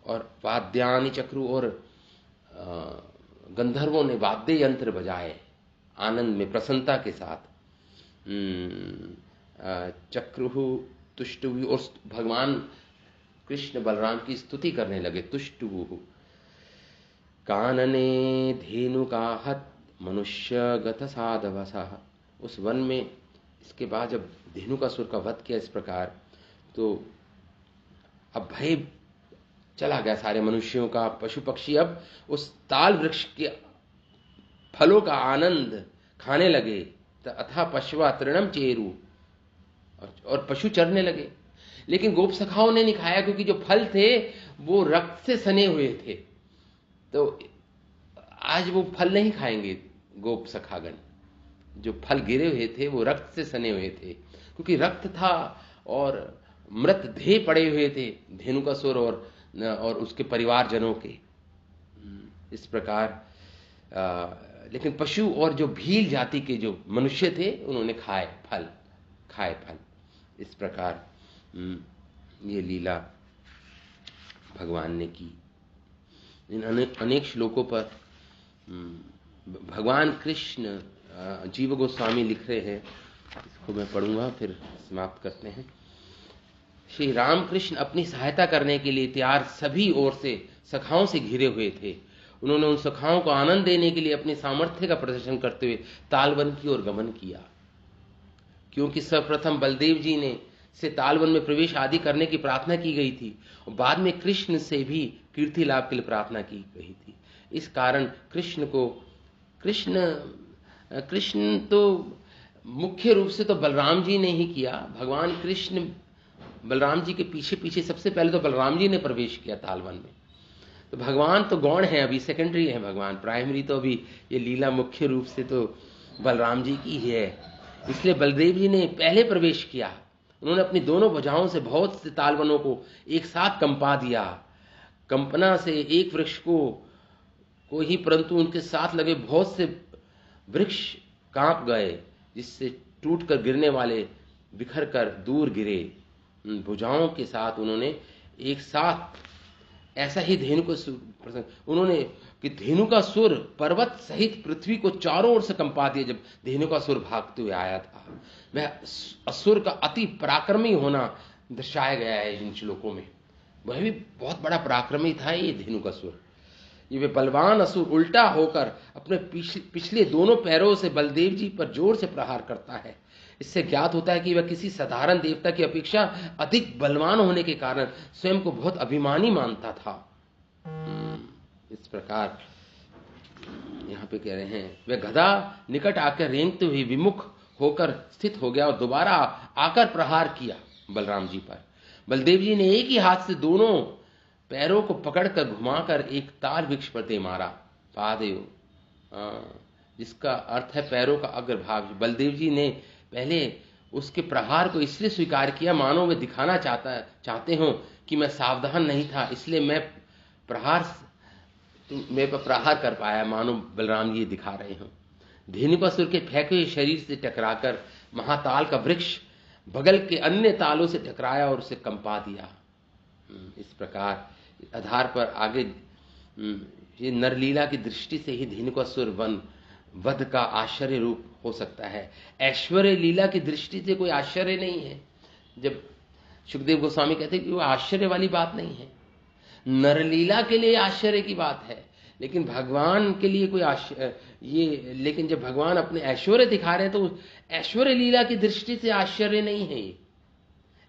और वाद्यानि चक्रु, और गंधर्वों ने वाद्य यंत्र बजाए आनंद में, प्रसन्नता के साथ। चक्रुहु तुष्टुवु, और भगवान कृष्ण बलराम की स्तुति करने लगे। तुष्टुवु कानने धेनुकाहत मनुष्य गत साधवसः। उस वन में इसके बाद जब धेनुकासुर का वध किया इस प्रकार, तो अब भय चला गया सारे मनुष्यों का, पशु पक्षी अब उस ताल वृक्ष के फलों का आनंद खाने लगे। अथा पशवा तृणम चेरु, और पशु चरने लगे। लेकिन गोप सखाओं ने नहीं खाया, क्योंकि जो फल थे वो रक्त से सने हुए थे, तो आज वो फल नहीं खाएंगे गोप सखागण। जो फल गिरे हुए थे वो रक्त से सने हुए थे, क्योंकि रक्त था और मृत ध्येय पड़े हुए थे धेनुकासुर और उसके परिवारजनों के। इस प्रकार लेकिन पशु और जो भील जाति के जो मनुष्य थे उन्होंने खाए फल। इस प्रकार ये लीला भगवान ने की। इन अनेक श्लोकों पर भगवान कृष्ण, जीव गोस्वामी लिख रहे हैं, इसको मैं पढ़ूंगा फिर समाप्त करते हैं। श्री रामकृष्ण अपनी सहायता करने के लिए तैयार सभी ओर से सखाओं से घिरे हुए थे। उन्होंने उन सखाओं को आनंद देने के लिए अपने सामर्थ्य का प्रदर्शन करते हुए तालवन की ओर गमन किया, क्योंकि सर्वप्रथम बलदेव जी ने से तालवन में प्रवेश आदि करने की प्रार्थना की गई थी, और बाद में कृष्ण से भी कीर्ति लाभ के लिए प्रार्थना की गई थी। इस कारण कृष्ण तो मुख्य रूप से तो बलराम जी ने ही किया। भगवान कृष्ण बलराम जी के पीछे पीछे सबसे पहले तो बलराम जी ने प्रवेश किया तालवन में। तो भगवान तो गौण है, अभी सेकेंडरी है भगवान, प्राइमरी तो अभी ये लीला मुख्य रूप से तो बलराम जी की ही है। इसलिए बलदेव जी ने पहले प्रवेश किया। उन्होंने अपनी दोनों भुजाओं से बहुत से तालवनों को एक साथ कंपा दिया। कंपना से एक वृक्ष को ही, परंतु उनके साथ लगे बहुत से वृक्ष कांप गए, जिससे टूट कर गिरने वाले बिखर कर दूर गिरे। भुजाओं के साथ उन्होंने एक साथ ऐसा ही उन्होंने कि धेनुकासुर पर्वत सहित पृथ्वी को चारों ओर से कंपा दिया। जब धेनुकासुर भागते हुए आया था, वह असुर का अति पराक्रमी होना दर्शाया गया है इन श्लोकों में। वह भी बहुत बड़ा पराक्रमी था ये धेनुकासुर। ये वे बलवान असुर उल्टा होकर अपने पिछले दोनों पैरों से बलदेव जी पर जोर से प्रहार करता है। इससे ज्ञात होता है कि वह किसी साधारण देवता की अपेक्षा अधिक बलवान होने के कारण स्वयं को बहुत अभिमानी मानता था। इस प्रकार यहाँ पे कह रहे हैं, वह गधा निकट आकर रेंगते हुए विमुख होकर स्थित हो गया और दोबारा आकर प्रहार किया बलराम जी पर। बलदेव जी ने एक ही हाथ से दोनों पैरों को पकड़कर घुमाकर एक ताल वृक्ष पर दे मारा। पादयो, जिसका अर्थ है पैरों का अग्रभाग। बलदेव जी ने पहले उसके प्रहार को इसलिए स्वीकार किया मानो वे दिखाना चाहते हो कि मैं सावधान नहीं था, इसलिए मैं प्रहार मेरे पर प्रहार कर पाया, मानो बलराम ये दिखा रहे हो। धेनुकासुर के फेंके हुए शरीर से टकराकर महाताल का वृक्ष बगल के अन्य तालों से टकराया और उसे कंपा दिया। इस प्रकार आधार पर आगे ये नरलीला की दृष्टि से ही धेनुकासुर वध का आश्चर्य रूप हो सकता है। ऐश्वर्य लीला की दृष्टि से कोई आश्चर्य नहीं है। जब सुखदेव गोस्वामी कहते हैं कि वो आश्चर्य वाली बात नहीं है, नरलीला के लिए आश्चर्य की बात है, लेकिन भगवान के लिए कोई आश्चर्य लेकिन जब भगवान अपने ऐश्वर्य दिखा रहे हैं तो ऐश्वर्य लीला की दृष्टि से आश्चर्य नहीं है। ये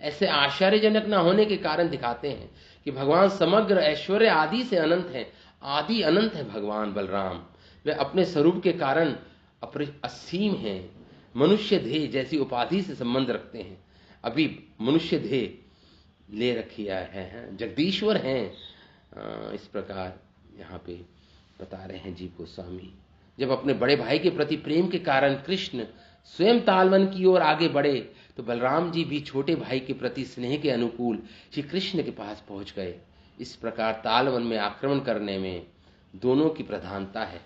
ऐसे आश्चर्यजनक न होने के कारण दिखाते हैं कि भगवान समग्र ऐश्वर्य आदि से अनंत है, आदि अनंत है। भगवान बलराम वे अपने स्वरूप के कारण असीम हैं। मनुष्य देह जैसी उपाधि से संबंध रखते हैं। अभी मनुष्य देह ले रखी है, जगदीश्वर हैं। इस प्रकार यहाँ पे बता रहे हैं जीव गोस्वामी। जब अपने बड़े भाई के प्रति प्रेम के कारण कृष्ण स्वयं तालवन की ओर आगे बढ़े तो बलराम जी भी छोटे भाई के प्रति स्नेह के अनुकूल श्री कृष्ण के पास पहुंच गए। इस प्रकार तालवन में आक्रमण करने में दोनों की प्रधानता है।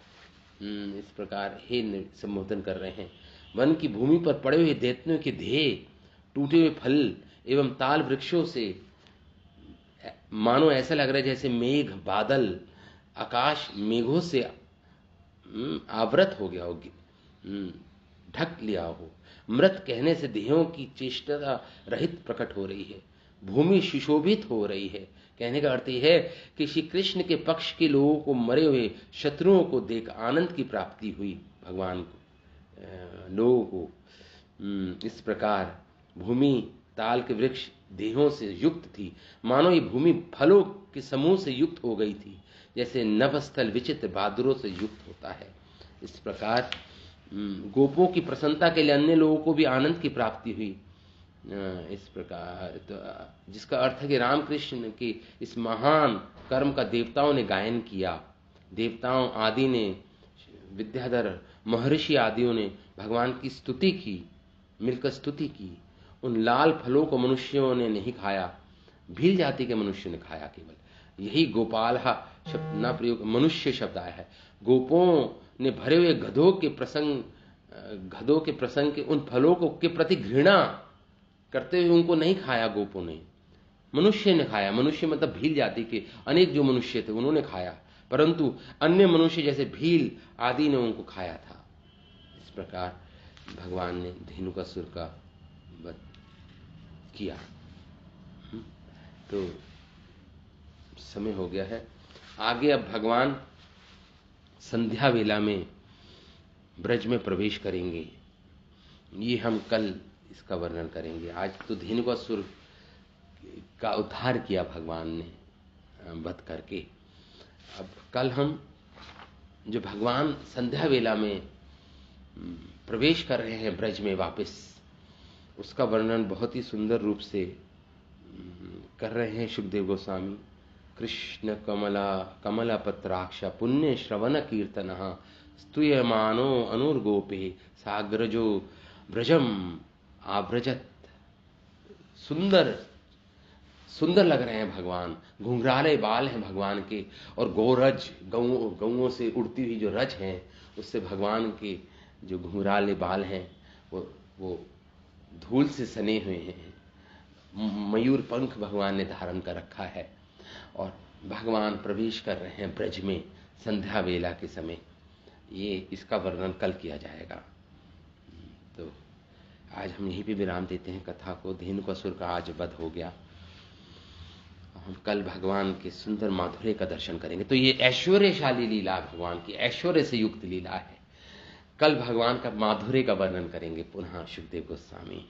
इस प्रकार हे संबोधन कर रहे हैं। वन की भूमि पर पड़े हुए दैत्यों के देह, टूटे हुए फल एवं ताल वृक्षों से मानो ऐसा लग रहा है जैसे मेघ बादल आकाश मेघों से आवृत हो गया हो, ढक लिया हो। मृत कहने से देहों की चेष्टा रहित प्रकट हो रही है, भूमि सुशोभित हो रही है। कहने का अर्थ यह है कि श्री कृष्ण के पक्ष के लोगों को मरे हुए शत्रुओं को देख आनंद की प्राप्ति हुई। भगवान को लोगों को इस प्रकार भूमि ताल के वृक्ष देहों से युक्त थी, मानो ये भूमि फलों के समूह से युक्त हो गई थी, जैसे नभस्थल विचित्र बादुरों से युक्त होता है। इस प्रकार गोपों की प्रसन्नता के लिए अन्य लोगों को भी आनंद की प्राप्ति हुई। इस प्रकार तो जिसका अर्थ है कि रामकृष्ण के इस महान कर्म का देवताओं ने गायन किया। देवताओं आदि ने, विद्याधर महर्षि आदियों ने भगवान की स्तुति की, मिलकर स्तुति की। उन लाल फलों को मनुष्यों ने नहीं खाया, भील जाति के मनुष्य ने खाया केवल। यही गोपालहा शब्द ना प्रयोग, मनुष्य शब्द आया है। गोपों ने भरे हुए गधों के प्रसंग के उन फलों को के प्रति घृणा करते हुए उनको नहीं खाया। गोपों ने, मनुष्य ने खाया। मनुष्य मतलब भील जाति के अनेक जो मनुष्य थे उन्होंने खाया, परंतु अन्य मनुष्य जैसे भील आदि ने उनको खाया था। इस प्रकार भगवान ने धेनुकासुर का वध किया। तो समय हो गया है। आगे अब भगवान संध्या वेला में ब्रज में प्रवेश करेंगे। ये हम कल इसका वर्णन करेंगे। आज तो धेनुकासुर का उद्धार किया भगवान ने वध करके। अब कल हम जो भगवान संध्या वेला में प्रवेश कर रहे हैं ब्रज में वापस, उसका वर्णन बहुत ही सुंदर रूप से कर रहे हैं सुखदेव गोस्वामी। कृष्ण कमला पत्राक्ष पुण्य श्रवण कीर्तन स्तूयमानो अनुर्गोपे साग्रजो ब्रजम आव्रजत। सुंदर लग रहे हैं भगवान। घुंघराले बाल हैं भगवान के, और गौरज गौओं से उड़ती हुई जो रज हैं उससे भगवान के जो घुंघराले बाल हैं वो धूल से सने हुए हैं। मयूर पंख भगवान ने धारण कर रखा है और भगवान प्रवेश कर रहे हैं ब्रज में संध्या वेला के समय। ये इसका वर्णन कल किया जाएगा। तो आज हम यहीं पे विराम देते हैं कथा को। धेनुकासुर का आज वध हो गया। हम कल भगवान के सुंदर माधुर्य का दर्शन करेंगे। तो ये ऐश्वर्यशाली लीला भगवान की, ऐश्वर्य से युक्त लीला है। कल भगवान का माधुर्य का वर्णन करेंगे पुनः सुखदेव गोस्वामी।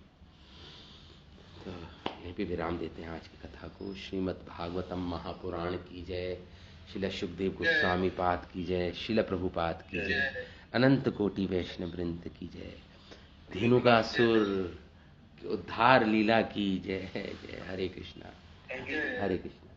तो यहीं पे विराम देते हैं आज की कथा को। श्रीमद् भागवतम महापुराण की जय। श्रील सुखदेव गोस्वामी पाद की जय। श्रील प्रभुपाद की जय। अनंत कोटि वैष्णव वृंद की जय। धेनुकासुर उद्धार लीला की जय। जय हरे कृष्णा, हरे कृष्णा।